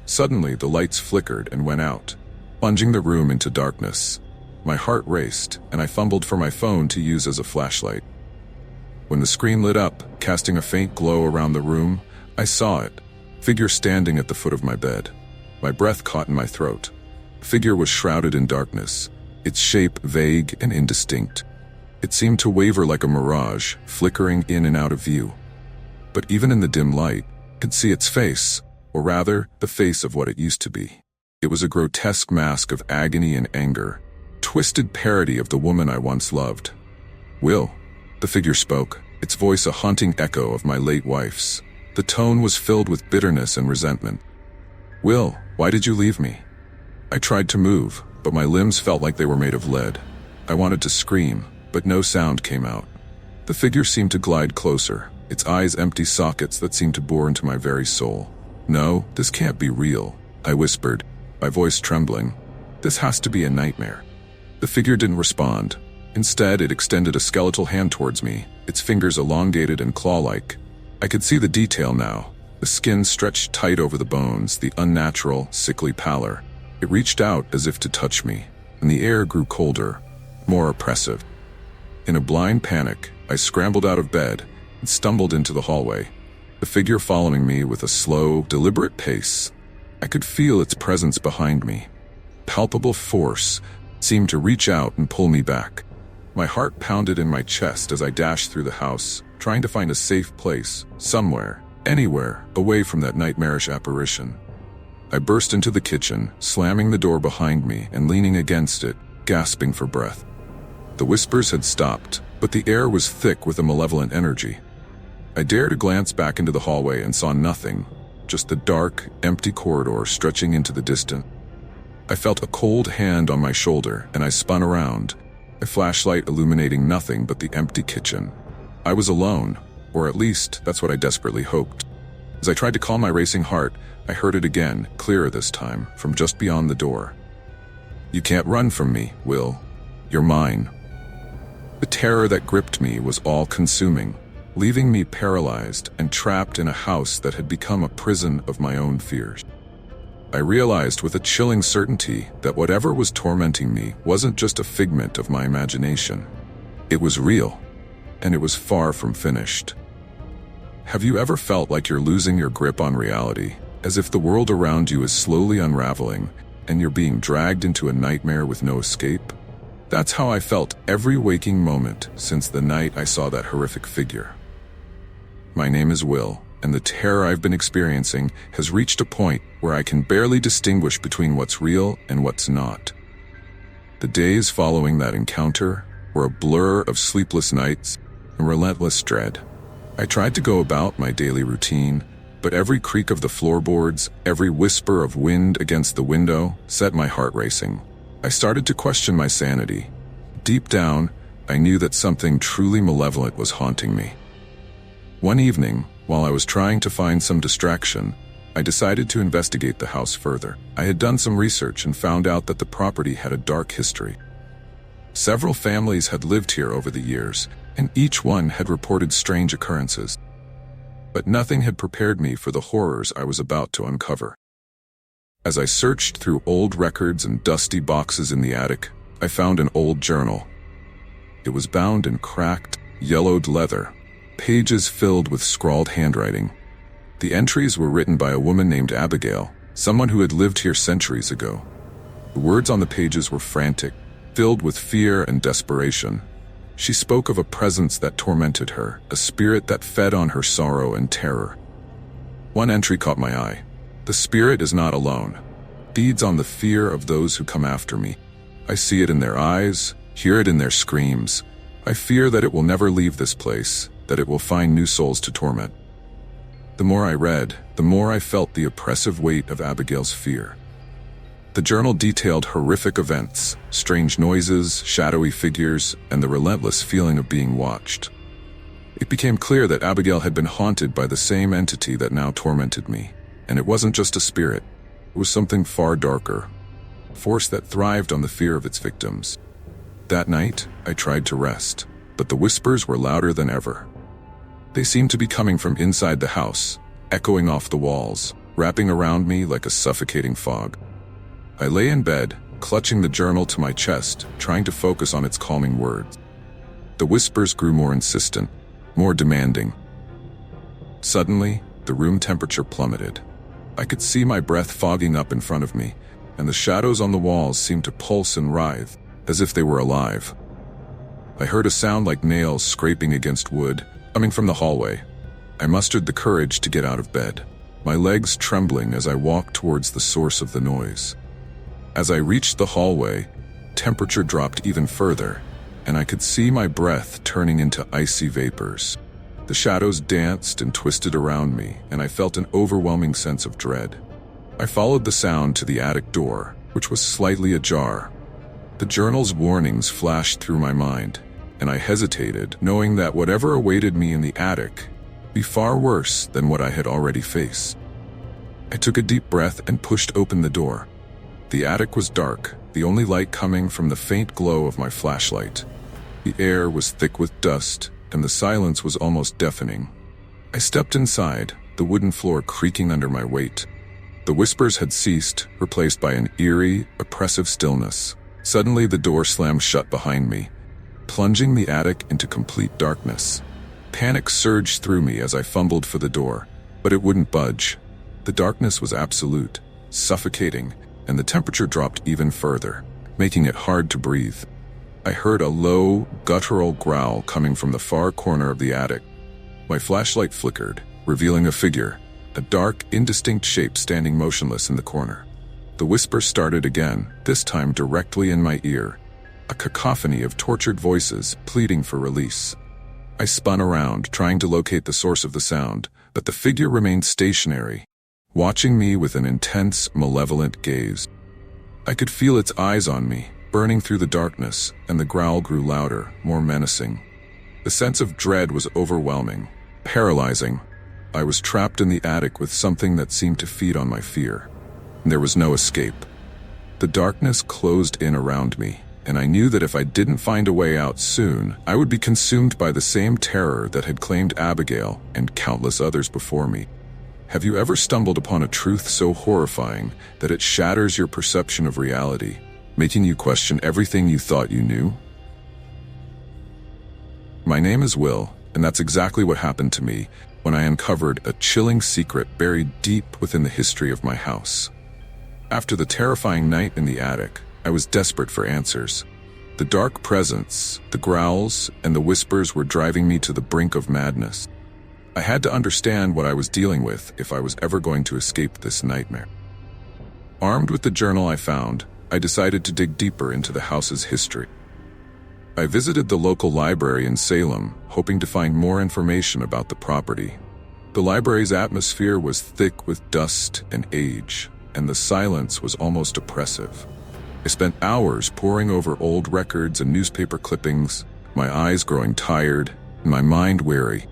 Suddenly, the lights flickered and went out, plunging the room into darkness. My heart raced, and I fumbled for my phone to use as a flashlight. When the screen lit up, casting a faint glow around the room, I saw it, a figure standing at the foot of my bed. My breath caught in my throat. The figure was shrouded in darkness, its shape vague and indistinct. It seemed to waver like a mirage, flickering in and out of view. But even in the dim light, I could see its face, or rather, the face of what it used to be. It was a grotesque mask of agony and anger, a twisted parody of the woman I once loved. "Will," the figure spoke, its voice a haunting echo of my late wife's. The tone was filled with bitterness and resentment. "Will, why did you leave me?" I tried to move, but my limbs felt like they were made of lead. I wanted to scream, but no sound came out. The figure seemed to glide closer, its eyes empty sockets that seemed to bore into my very soul. "No, this can't be real," I whispered, my voice trembling. "This has to be a nightmare." The figure didn't respond. Instead, it extended a skeletal hand towards me, its fingers elongated and claw-like. I could see the detail now, the skin stretched tight over the bones, the unnatural, sickly pallor. It reached out as if to touch me, and the air grew colder, more oppressive. In a blind panic, I scrambled out of bed and stumbled into the hallway, the figure following me with a slow, deliberate pace. I could feel its presence behind me. Palpable force seemed to reach out and pull me back. My heart pounded in my chest as I dashed through the house, trying to find a safe place, somewhere, anywhere, away from that nightmarish apparition. I burst into the kitchen, slamming the door behind me and leaning against it, gasping for breath. The whispers had stopped, but the air was thick with a malevolent energy. I dared to glance back into the hallway and saw nothing, just the dark, empty corridor stretching into the distance. I felt a cold hand on my shoulder, and I spun around, a flashlight illuminating nothing but the empty kitchen. I was alone, or at least that's what I desperately hoped. As I tried to calm my racing heart, I heard it again, clearer this time, from just beyond the door. "You can't run from me, Will. You're mine." The terror that gripped me was all-consuming, leaving me paralyzed and trapped in a house that had become a prison of my own fears. I realized with a chilling certainty that whatever was tormenting me wasn't just a figment of my imagination. It was real, and it was far from finished. Have you ever felt like you're losing your grip on reality, as if the world around you is slowly unraveling, and you're being dragged into a nightmare with no escape? That's how I felt every waking moment since the night I saw that horrific figure. My name is Will, and the terror I've been experiencing has reached a point where I can barely distinguish between what's real and what's not. The days following that encounter were a blur of sleepless nights and relentless dread. I tried to go about my daily routine, but every creak of the floorboards, every whisper of wind against the window set my heart racing. I started to question my sanity. Deep down, I knew that something truly malevolent was haunting me. One evening, while I was trying to find some distraction, I decided to investigate the house further. I had done some research and found out that the property had a dark history. Several families had lived here over the years, and each one had reported strange occurrences. But nothing had prepared me for the horrors I was about to uncover. As I searched through old records and dusty boxes in the attic, I found an old journal. It was bound in cracked, yellowed leather, pages filled with scrawled handwriting. The entries were written by a woman named Abigail, someone who had lived here centuries ago. The words on the pages were frantic, filled with fear and desperation. She spoke of a presence that tormented her, a spirit that fed on her sorrow and terror. One entry caught my eye. "The spirit is not alone. Feeds on the fear of those who come after me. I see it in their eyes, hear it in their screams. I fear that it will never leave this place, that it will find new souls to torment." The more I read, the more I felt the oppressive weight of Abigail's fear. The journal detailed horrific events, strange noises, shadowy figures, and the relentless feeling of being watched. It became clear that Abigail had been haunted by the same entity that now tormented me. And it wasn't just a spirit. It was something far darker, a force that thrived on the fear of its victims. That night, I tried to rest, but the whispers were louder than ever. They seemed to be coming from inside the house, echoing off the walls, wrapping around me like a suffocating fog. I lay in bed, clutching the journal to my chest, trying to focus on its calming words. The whispers grew more insistent, more demanding. Suddenly, the room temperature plummeted. I could see my breath fogging up in front of me, and the shadows on the walls seemed to pulse and writhe, as if they were alive. I heard a sound like nails scraping against wood, coming from the hallway. I mustered the courage to get out of bed, my legs trembling as I walked towards the source of the noise. As I reached the hallway, temperature dropped even further, and I could see my breath turning into icy vapors. The shadows danced and twisted around me, and I felt an overwhelming sense of dread. I followed the sound to the attic door, which was slightly ajar. The journal's warnings flashed through my mind, and I hesitated, knowing that whatever awaited me in the attic would be far worse than what I had already faced. I took a deep breath and pushed open the door. The attic was dark, the only light coming from the faint glow of my flashlight. The air was thick with dust, and the silence was almost deafening. I stepped inside, the wooden floor creaking under my weight. The whispers had ceased, replaced by an eerie, oppressive stillness. Suddenly the door slammed shut behind me, plunging the attic into complete darkness. Panic surged through me as I fumbled for the door, but it wouldn't budge. The darkness was absolute, suffocating, and the temperature dropped even further, making it hard to breathe. I heard a low, guttural growl coming from the far corner of the attic. My flashlight flickered, revealing a figure, a dark, indistinct shape standing motionless in the corner. The whisper started again, this time directly in my ear, a cacophony of tortured voices pleading for release. I spun around, trying to locate the source of the sound, but the figure remained stationary, watching me with an intense, malevolent gaze. I could feel its eyes on me, burning through the darkness, and the growl grew louder, more menacing. The sense of dread was overwhelming, paralyzing. I was trapped in the attic with something that seemed to feed on my fear. There was no escape. The darkness closed in around me, and I knew that if I didn't find a way out soon, I would be consumed by the same terror that had claimed Abigail and countless others before me. Have you ever stumbled upon a truth so horrifying that it shatters your perception of reality, making you question everything you thought you knew? My name is Will, and that's exactly what happened to me when I uncovered a chilling secret buried deep within the history of my house. After the terrifying night in the attic, I was desperate for answers. The dark presence, the growls, and the whispers were driving me to the brink of madness. I had to understand what I was dealing with if I was ever going to escape this nightmare. Armed with the journal I found, I decided to dig deeper into the house's history. I visited the local library in Salem, hoping to find more information about the property. The library's atmosphere was thick with dust and age, and the silence was almost oppressive. I spent hours poring over old records and newspaper clippings, my eyes growing tired and my mind weary.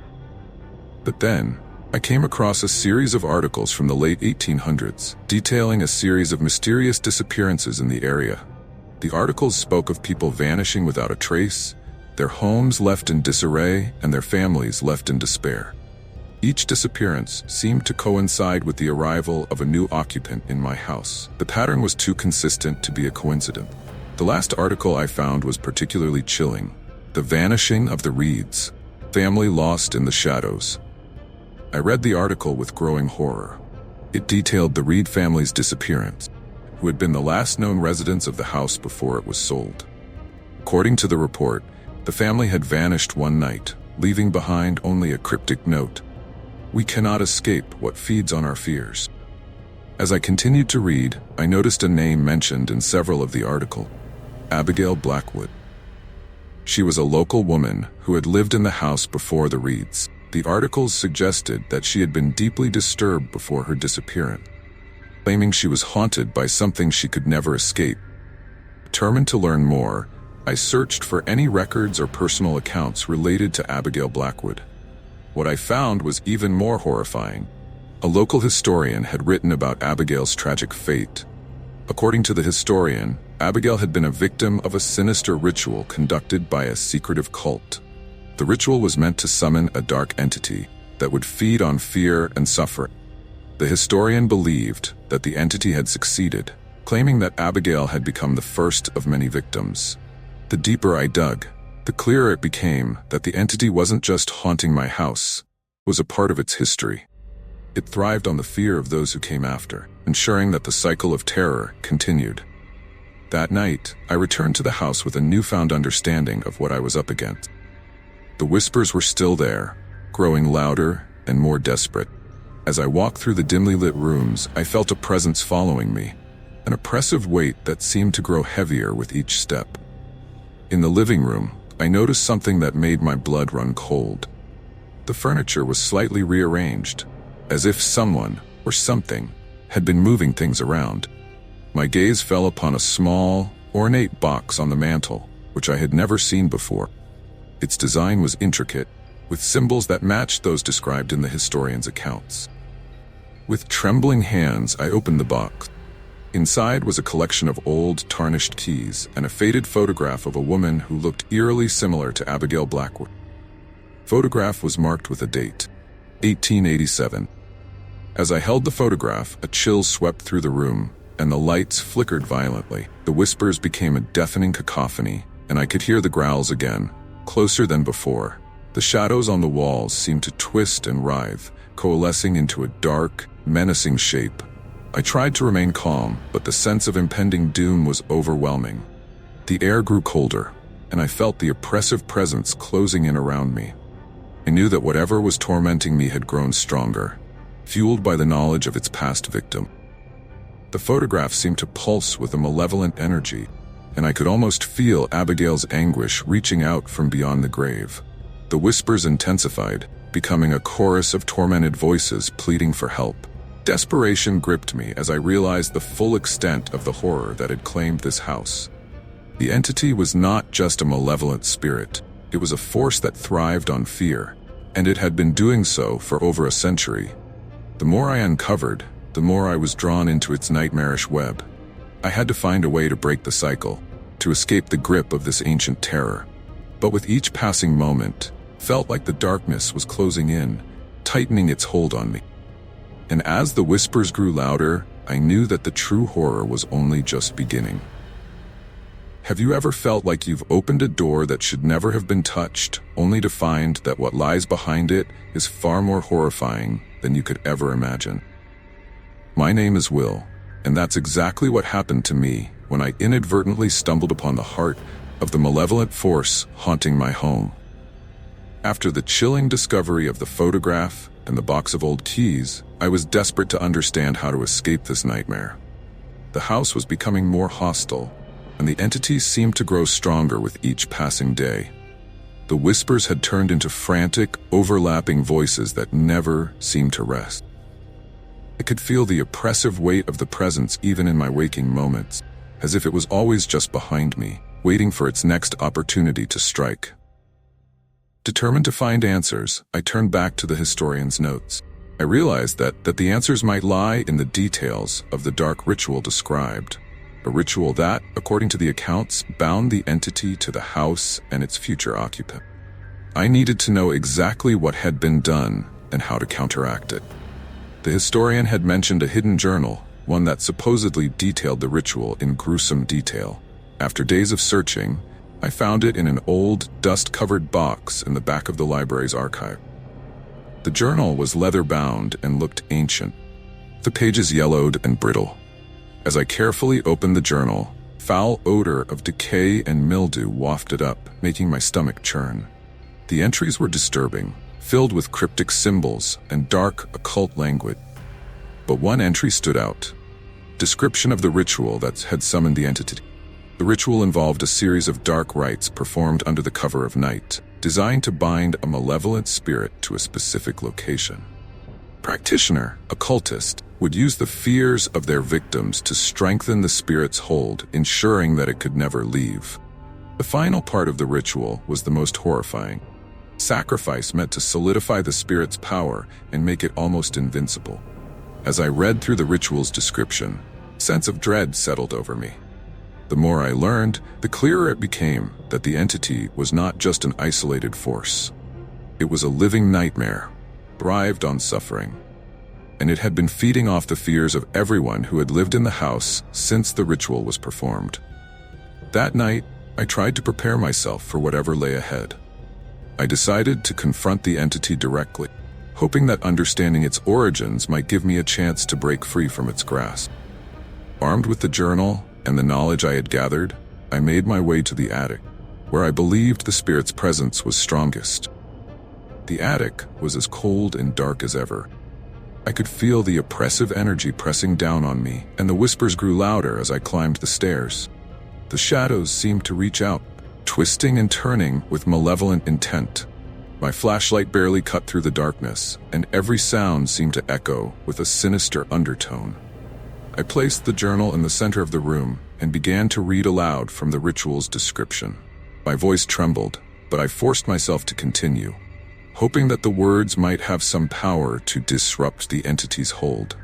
But then, I came across a series of articles from the late 1800s, detailing a series of mysterious disappearances in the area. The articles spoke of people vanishing without a trace, their homes left in disarray, and their families left in despair. Each disappearance seemed to coincide with the arrival of a new occupant in my house. The pattern was too consistent to be a coincidence. The last article I found was particularly chilling. The vanishing of the Reeds, family lost in the shadows. I read the article with growing horror. It detailed the Reed family's disappearance, who had been the last known residents of the house before it was sold. According to the report, the family had vanished one night, leaving behind only a cryptic note: "We cannot escape what feeds on our fears." As I continued to read, I noticed a name mentioned in several of the articles: Abigail Blackwood. She was a local woman who had lived in the house before the Reeds. The articles suggested that she had been deeply disturbed before her disappearance, claiming she was haunted by something she could never escape. Determined to learn more, I searched for any records or personal accounts related to Abigail Blackwood. What I found was even more horrifying. A local historian had written about Abigail's tragic fate. According to the historian, Abigail had been a victim of a sinister ritual conducted by a secretive cult. The ritual was meant to summon a dark entity that would feed on fear and suffering. The historian believed that the entity had succeeded, claiming that Abigail had become the first of many victims. The deeper I dug, the clearer it became that the entity wasn't just haunting my house, it was a part of its history. It thrived on the fear of those who came after, ensuring that the cycle of terror continued. That night, I returned to the house with a newfound understanding of what I was up against. The whispers were still there, growing louder and more desperate. As I walked through the dimly lit rooms, I felt a presence following me, an oppressive weight that seemed to grow heavier with each step. In the living room, I noticed something that made my blood run cold. The furniture was slightly rearranged, as if someone or something had been moving things around. My gaze fell upon a small, ornate box on the mantel, which I had never seen before. Its design was intricate, with symbols that matched those described in the historian's accounts. With trembling hands, I opened the box. Inside was a collection of old, tarnished keys and a faded photograph of a woman who looked eerily similar to Abigail Blackwood. The photograph was marked with a date, 1887. As I held the photograph, a chill swept through the room, and the lights flickered violently. The whispers became a deafening cacophony, and I could hear the growls again, closer than before. The shadows on the walls seemed to twist and writhe, coalescing into a dark, menacing shape. I tried to remain calm, but the sense of impending doom was overwhelming. The air grew colder, and I felt the oppressive presence closing in around me. I knew that whatever was tormenting me had grown stronger, fueled by the knowledge of its past victim. The photograph seemed to pulse with a malevolent energy, and I could almost feel Abigail's anguish reaching out from beyond the grave. The whispers intensified, becoming a chorus of tormented voices pleading for help. Desperation gripped me as I realized the full extent of the horror that had claimed this house. The entity was not just a malevolent spirit, it was a force that thrived on fear, and it had been doing so for over a century. The more I uncovered, the more I was drawn into its nightmarish web. I had to find a way to break the cycle, to escape the grip of this ancient terror. But with each passing moment, felt like the darkness was closing in, tightening its hold on me. And as the whispers grew louder, I knew that the true horror was only just beginning. Have you ever felt like you've opened a door that should never have been touched, only to find that what lies behind it is far more horrifying than you could ever imagine? My name is Will, and that's exactly what happened to me when I inadvertently stumbled upon the heart of the malevolent force haunting my home. After the chilling discovery of the photograph and the box of old keys, I was desperate to understand how to escape this nightmare. The house was becoming more hostile, and the entities seemed to grow stronger with each passing day. The whispers had turned into frantic, overlapping voices that never seemed to rest. I could feel the oppressive weight of the presence even in my waking moments, as if it was always just behind me, waiting for its next opportunity to strike. Determined to find answers, I turned back to the historian's notes. I realized that the answers might lie in the details of the dark ritual described, a ritual that, according to the accounts, bound the entity to the house and its future occupant. I needed to know exactly what had been done and how to counteract it. The historian had mentioned a hidden journal, one that supposedly detailed the ritual in gruesome detail. After days of searching, I found it in an old, dust-covered box in the back of the library's archive. The journal was leather-bound and looked ancient, the pages yellowed and brittle. As I carefully opened the journal, foul odor of decay and mildew wafted up, making my stomach churn. The entries were disturbing, filled with cryptic symbols and dark, occult language. But one entry stood out. Description of the ritual that had summoned the entity. The ritual involved a series of dark rites performed under the cover of night, designed to bind a malevolent spirit to a specific location. Practitioner, occultist, would use the fears of their victims to strengthen the spirit's hold, ensuring that it could never leave. The final part of the ritual was the most horrifying. Sacrifice meant to solidify the spirit's power and make it almost invincible. As I read through the ritual's description, a sense of dread settled over me. The more I learned, the clearer it became that the entity was not just an isolated force. It was a living nightmare, thrived on suffering, and it had been feeding off the fears of everyone who had lived in the house since the ritual was performed. That night, I tried to prepare myself for whatever lay ahead. I decided to confront the entity directly, hoping that understanding its origins might give me a chance to break free from its grasp. Armed with the journal and the knowledge I had gathered, I made my way to the attic, where I believed the spirit's presence was strongest. The attic was as cold and dark as ever. I could feel the oppressive energy pressing down on me, and the whispers grew louder as I climbed the stairs. The shadows seemed to reach out, twisting and turning with malevolent intent. My flashlight barely cut through the darkness, and every sound seemed to echo with a sinister undertone. I placed the journal in the center of the room and began to read aloud from the ritual's description. My voice trembled, but I forced myself to continue, hoping that the words might have some power to disrupt the entity's hold.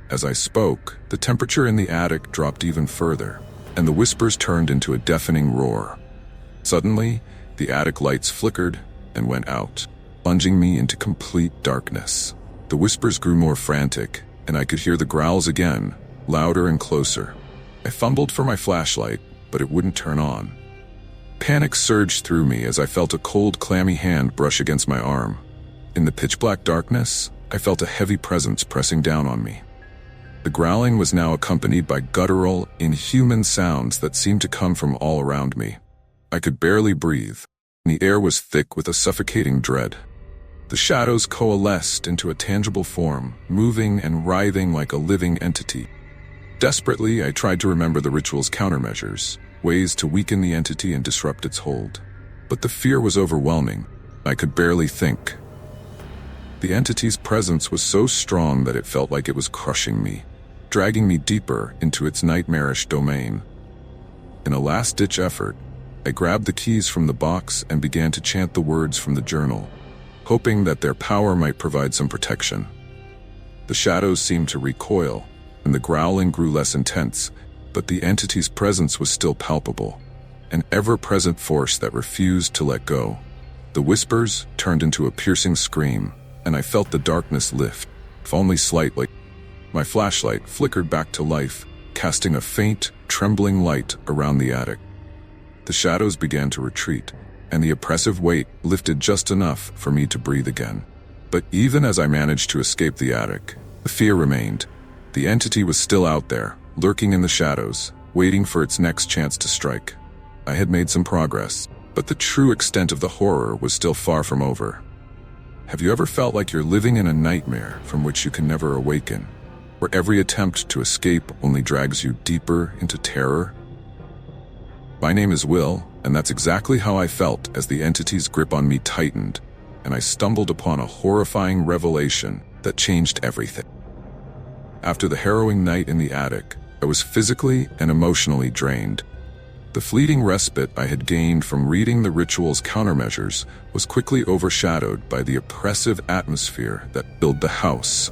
As I spoke, the temperature in the attic dropped even further, and the whispers turned into a deafening roar. Suddenly, the attic lights flickered and went out, plunging me into complete darkness. The whispers grew more frantic, and I could hear the growls again, louder and closer. I fumbled for my flashlight, but it wouldn't turn on. Panic surged through me as I felt a cold, clammy hand brush against my arm. In the pitch-black darkness, I felt a heavy presence pressing down on me. The growling was now accompanied by guttural, inhuman sounds that seemed to come from all around me. I could barely breathe, and the air was thick with a suffocating dread. The shadows coalesced into a tangible form, moving and writhing like a living entity. Desperately, I tried to remember the ritual's countermeasures, ways to weaken the entity and disrupt its hold. But the fear was overwhelming. I could barely think. The entity's presence was so strong that it felt like it was crushing me, dragging me deeper into its nightmarish domain. In a last-ditch effort, I grabbed the keys from the box and began to chant the words from the journal, hoping that their power might provide some protection. The shadows seemed to recoil, and the growling grew less intense, but the entity's presence was still palpable, an ever-present force that refused to let go. The whispers turned into a piercing scream, and I felt the darkness lift, if only slightly. My flashlight flickered back to life, casting a faint, trembling light around the attic. The shadows began to retreat, and the oppressive weight lifted just enough for me to breathe again. But even as I managed to escape the attic, the fear remained. The entity was still out there, lurking in the shadows, waiting for its next chance to strike. I had made some progress, but the true extent of the horror was still far from over. Have you ever felt like you're living in a nightmare from which you can never awaken, where every attempt to escape only drags you deeper into terror? My name is Will, and that's exactly how I felt as the entity's grip on me tightened, and I stumbled upon a horrifying revelation that changed everything. After the harrowing night in the attic, I was physically and emotionally drained. The fleeting respite I had gained from reading the ritual's countermeasures was quickly overshadowed by the oppressive atmosphere that filled the house.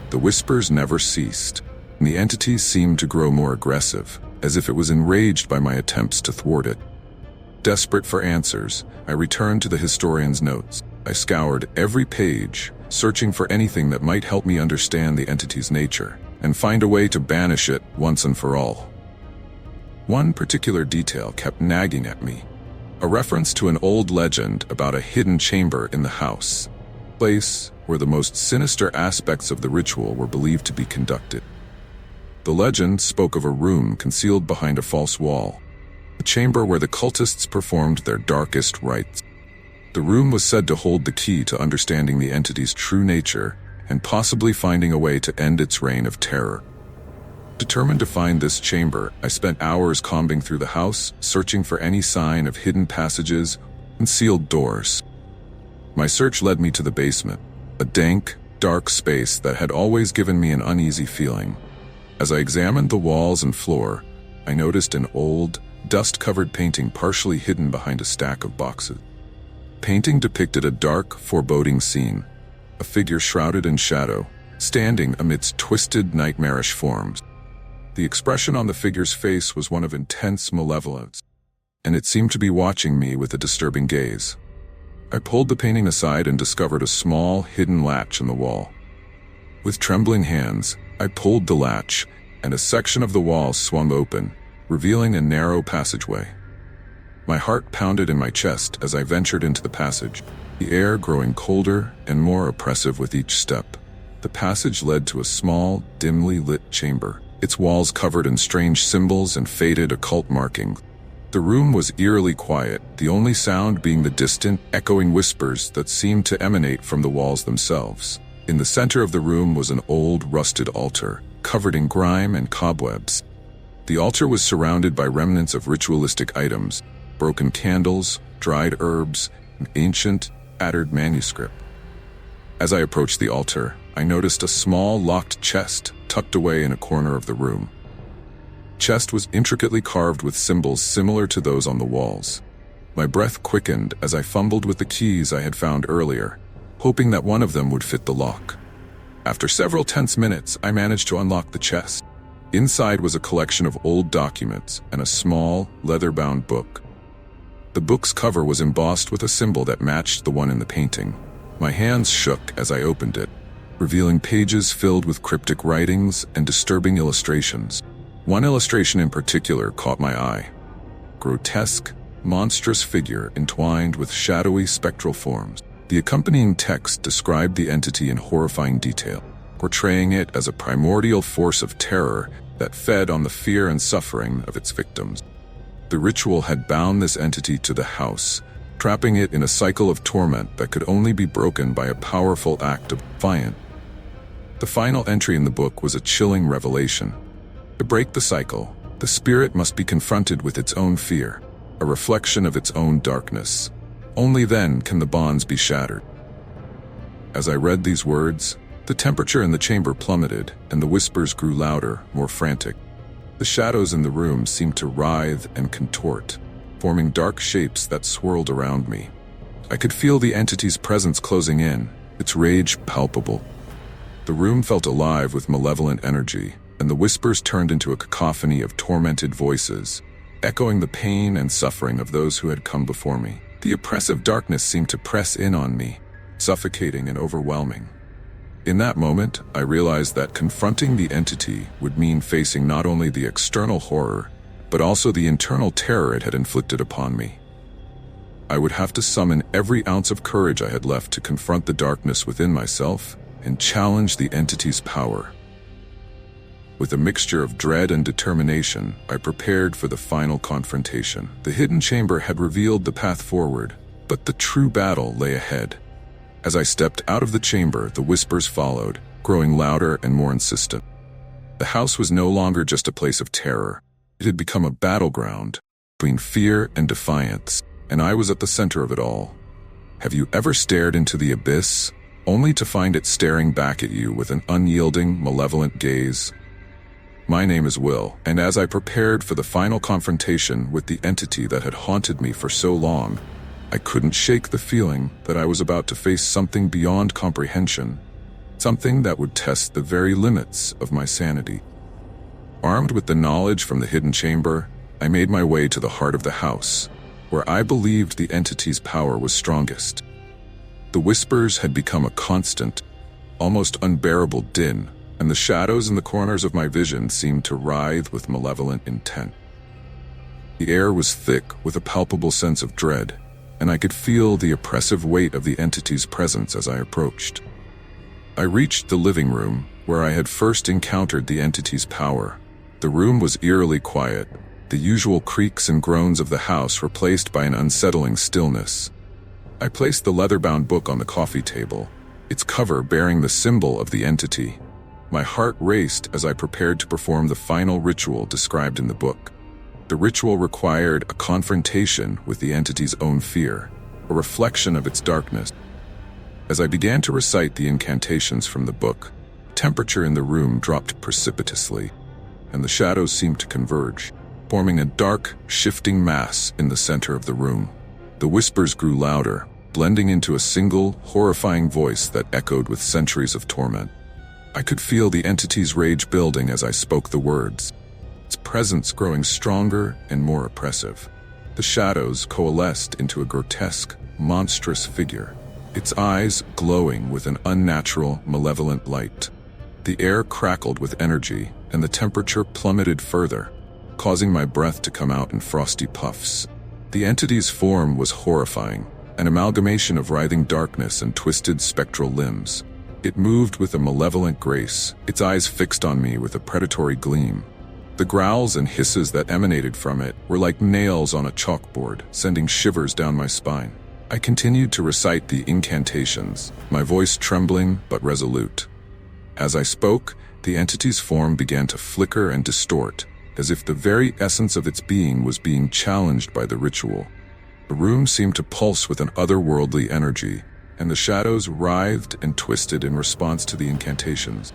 The whispers never ceased, and the entities seemed to grow more aggressive, as if it was enraged by my attempts to thwart it. Desperate for answers, I returned to the historian's notes. I scoured every page, searching for anything that might help me understand the entity's nature and find a way to banish it once and for all. One particular detail kept nagging at me, a reference to an old legend about a hidden chamber in the house, a place where the most sinister aspects of the ritual were believed to be conducted. The legend spoke of a room concealed behind a false wall, a chamber where the cultists performed their darkest rites. The room was said to hold the key to understanding the entity's true nature and possibly finding a way to end its reign of terror. Determined to find this chamber, I spent hours combing through the house, searching for any sign of hidden passages and sealed doors. My search led me to the basement, a dank, dark space that had always given me an uneasy feeling. As I examined the walls and floor, I noticed an old, dust-covered painting partially hidden behind a stack of boxes. The painting depicted a dark, foreboding scene, a figure shrouded in shadow, standing amidst twisted, nightmarish forms. The expression on the figure's face was one of intense malevolence, and it seemed to be watching me with a disturbing gaze. I pulled the painting aside and discovered a small, hidden latch in the wall. With trembling hands, I pulled the latch, and a section of the wall swung open, revealing a narrow passageway. My heart pounded in my chest as I ventured into the passage, the air growing colder and more oppressive with each step. The passage led to a small, dimly lit chamber, its walls covered in strange symbols and faded occult markings. The room was eerily quiet, the only sound being the distant, echoing whispers that seemed to emanate from the walls themselves. In the center of the room was an old, rusted altar, covered in grime and cobwebs. The altar was surrounded by remnants of ritualistic items, broken candles, dried herbs, and ancient, tattered manuscript. As I approached the altar, I noticed a small, locked chest tucked away in a corner of the room. The chest was intricately carved with symbols similar to those on the walls. My breath quickened as I fumbled with the keys I had found earlier, hoping that one of them would fit the lock. After several tense minutes, I managed to unlock the chest. Inside was a collection of old documents and a small, leather-bound book. The book's cover was embossed with a symbol that matched the one in the painting. My hands shook as I opened it, revealing pages filled with cryptic writings and disturbing illustrations. One illustration in particular caught my eye. Grotesque, monstrous figure entwined with shadowy spectral forms. The accompanying text described the entity in horrifying detail, portraying it as a primordial force of terror that fed on the fear and suffering of its victims. The ritual had bound this entity to the house, trapping it in a cycle of torment that could only be broken by a powerful act of defiance. The final entry in the book was a chilling revelation. To break the cycle, the spirit must be confronted with its own fear, a reflection of its own darkness. Only then can the bonds be shattered. As I read these words, the temperature in the chamber plummeted, and the whispers grew louder, more frantic. The shadows in the room seemed to writhe and contort, forming dark shapes that swirled around me. I could feel the entity's presence closing in, its rage palpable. The room felt alive with malevolent energy, and the whispers turned into a cacophony of tormented voices, echoing the pain and suffering of those who had come before me. The oppressive darkness seemed to press in on me, suffocating and overwhelming. In that moment, I realized that confronting the entity would mean facing not only the external horror, but also the internal terror it had inflicted upon me. I would have to summon every ounce of courage I had left to confront the darkness within myself and challenge the entity's power. With a mixture of dread and determination, I prepared for the final confrontation. The hidden chamber had revealed the path forward, but the true battle lay ahead. As I stepped out of the chamber, the whispers followed, growing louder and more insistent. The house was no longer just a place of terror. It had become a battleground between fear and defiance, and I was at the center of it all. Have you ever stared into the abyss, only to find it staring back at you with an unyielding, malevolent gaze? My name is Will, and as I prepared for the final confrontation with the entity that had haunted me for so long, I couldn't shake the feeling that I was about to face something beyond comprehension, something that would test the very limits of my sanity. Armed with the knowledge from the hidden chamber, I made my way to the heart of the house, where I believed the entity's power was strongest. The whispers had become a constant, almost unbearable din, and the shadows in the corners of my vision seemed to writhe with malevolent intent. The air was thick with a palpable sense of dread, and I could feel the oppressive weight of the entity's presence as I approached. I reached the living room, where I had first encountered the entity's power. The room was eerily quiet, the usual creaks and groans of the house replaced by an unsettling stillness. I placed the leather-bound book on the coffee table, its cover bearing the symbol of the entity. My heart raced as I prepared to perform the final ritual described in the book. The ritual required a confrontation with the entity's own fear, a reflection of its darkness. As I began to recite the incantations from the book, temperature in the room dropped precipitously, and the shadows seemed to converge, forming a dark, shifting mass in the center of the room. The whispers grew louder, blending into a single, horrifying voice that echoed with centuries of torment. I could feel the entity's rage building as I spoke the words, its presence growing stronger and more oppressive. The shadows coalesced into a grotesque, monstrous figure, its eyes glowing with an unnatural, malevolent light. The air crackled with energy, and the temperature plummeted further, causing my breath to come out in frosty puffs. The entity's form was horrifying, an amalgamation of writhing darkness and twisted spectral limbs. It moved with a malevolent grace, its eyes fixed on me with a predatory gleam. The growls and hisses that emanated from it were like nails on a chalkboard, sending shivers down my spine. I continued to recite the incantations, my voice trembling but resolute. As I spoke, the entity's form began to flicker and distort, as if the very essence of its being was being challenged by the ritual. The room seemed to pulse with an otherworldly energy, and the shadows writhed and twisted in response to the incantations.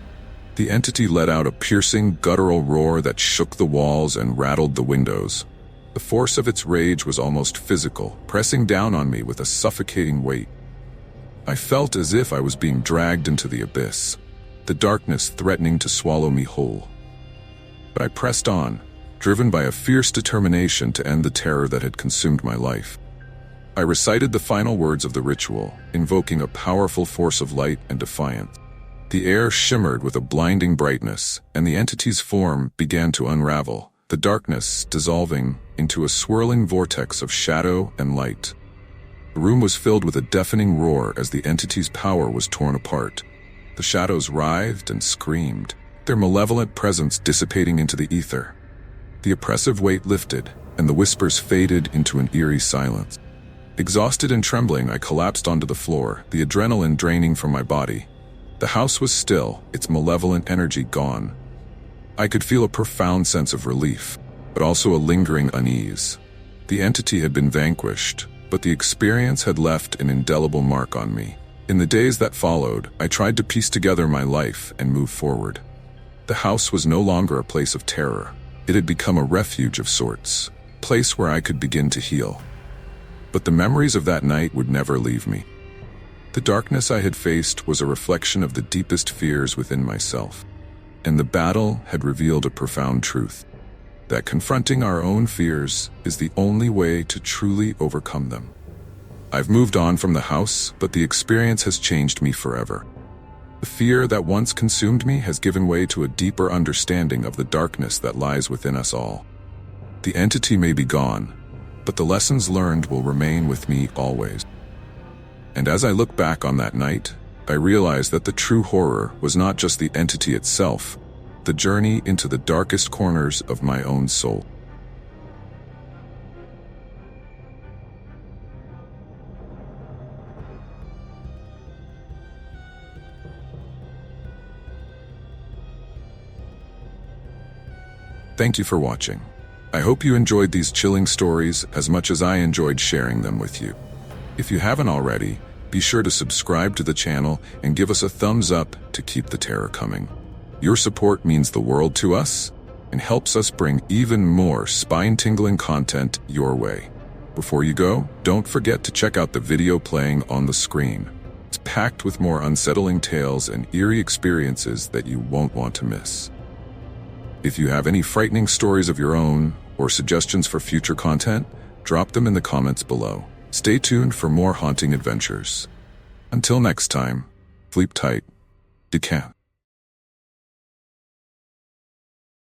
The entity let out a piercing, guttural roar that shook the walls and rattled the windows. The force of its rage was almost physical, pressing down on me with a suffocating weight. I felt as if I was being dragged into the abyss, the darkness threatening to swallow me whole. But I pressed on, driven by a fierce determination to end the terror that had consumed my life. I recited the final words of the ritual, invoking a powerful force of light and defiance. The air shimmered with a blinding brightness, and the entity's form began to unravel, the darkness dissolving into a swirling vortex of shadow and light. The room was filled with a deafening roar as the entity's power was torn apart. The shadows writhed and screamed, their malevolent presence dissipating into the ether. The oppressive weight lifted, and the whispers faded into an eerie silence. Exhausted and trembling, I collapsed onto the floor, the adrenaline draining from my body. The house was still, its malevolent energy gone. I could feel a profound sense of relief, but also a lingering unease. The entity had been vanquished, but the experience had left an indelible mark on me. In the days that followed, I tried to piece together my life and move forward. The house was no longer a place of terror. It had become a refuge of sorts, a place where I could begin to heal. But the memories of that night would never leave me. The darkness I had faced was a reflection of the deepest fears within myself, and the battle had revealed a profound truth, that confronting our own fears is the only way to truly overcome them. I've moved on from the house, but the experience has changed me forever. The fear that once consumed me has given way to a deeper understanding of the darkness that lies within us all. The entity may be gone, but the lessons learned will remain with me always. And as I look back on that night, I realize that the true horror was not just the entity itself, the journey into the darkest corners of my own soul. Thank you for watching. I hope you enjoyed these chilling stories as much as I enjoyed sharing them with you. If you haven't already, be sure to subscribe to the channel and give us a thumbs up to keep the terror coming. Your support means the world to us and helps us bring even more spine-tingling content your way. Before you go, don't forget to check out the video playing on the screen. It's packed with more unsettling tales and eerie experiences that you won't want to miss. If you have any frightening stories of your own or suggestions for future content, drop them in the comments below. Stay tuned for more haunting adventures. Until next time, sleep tight. Decant.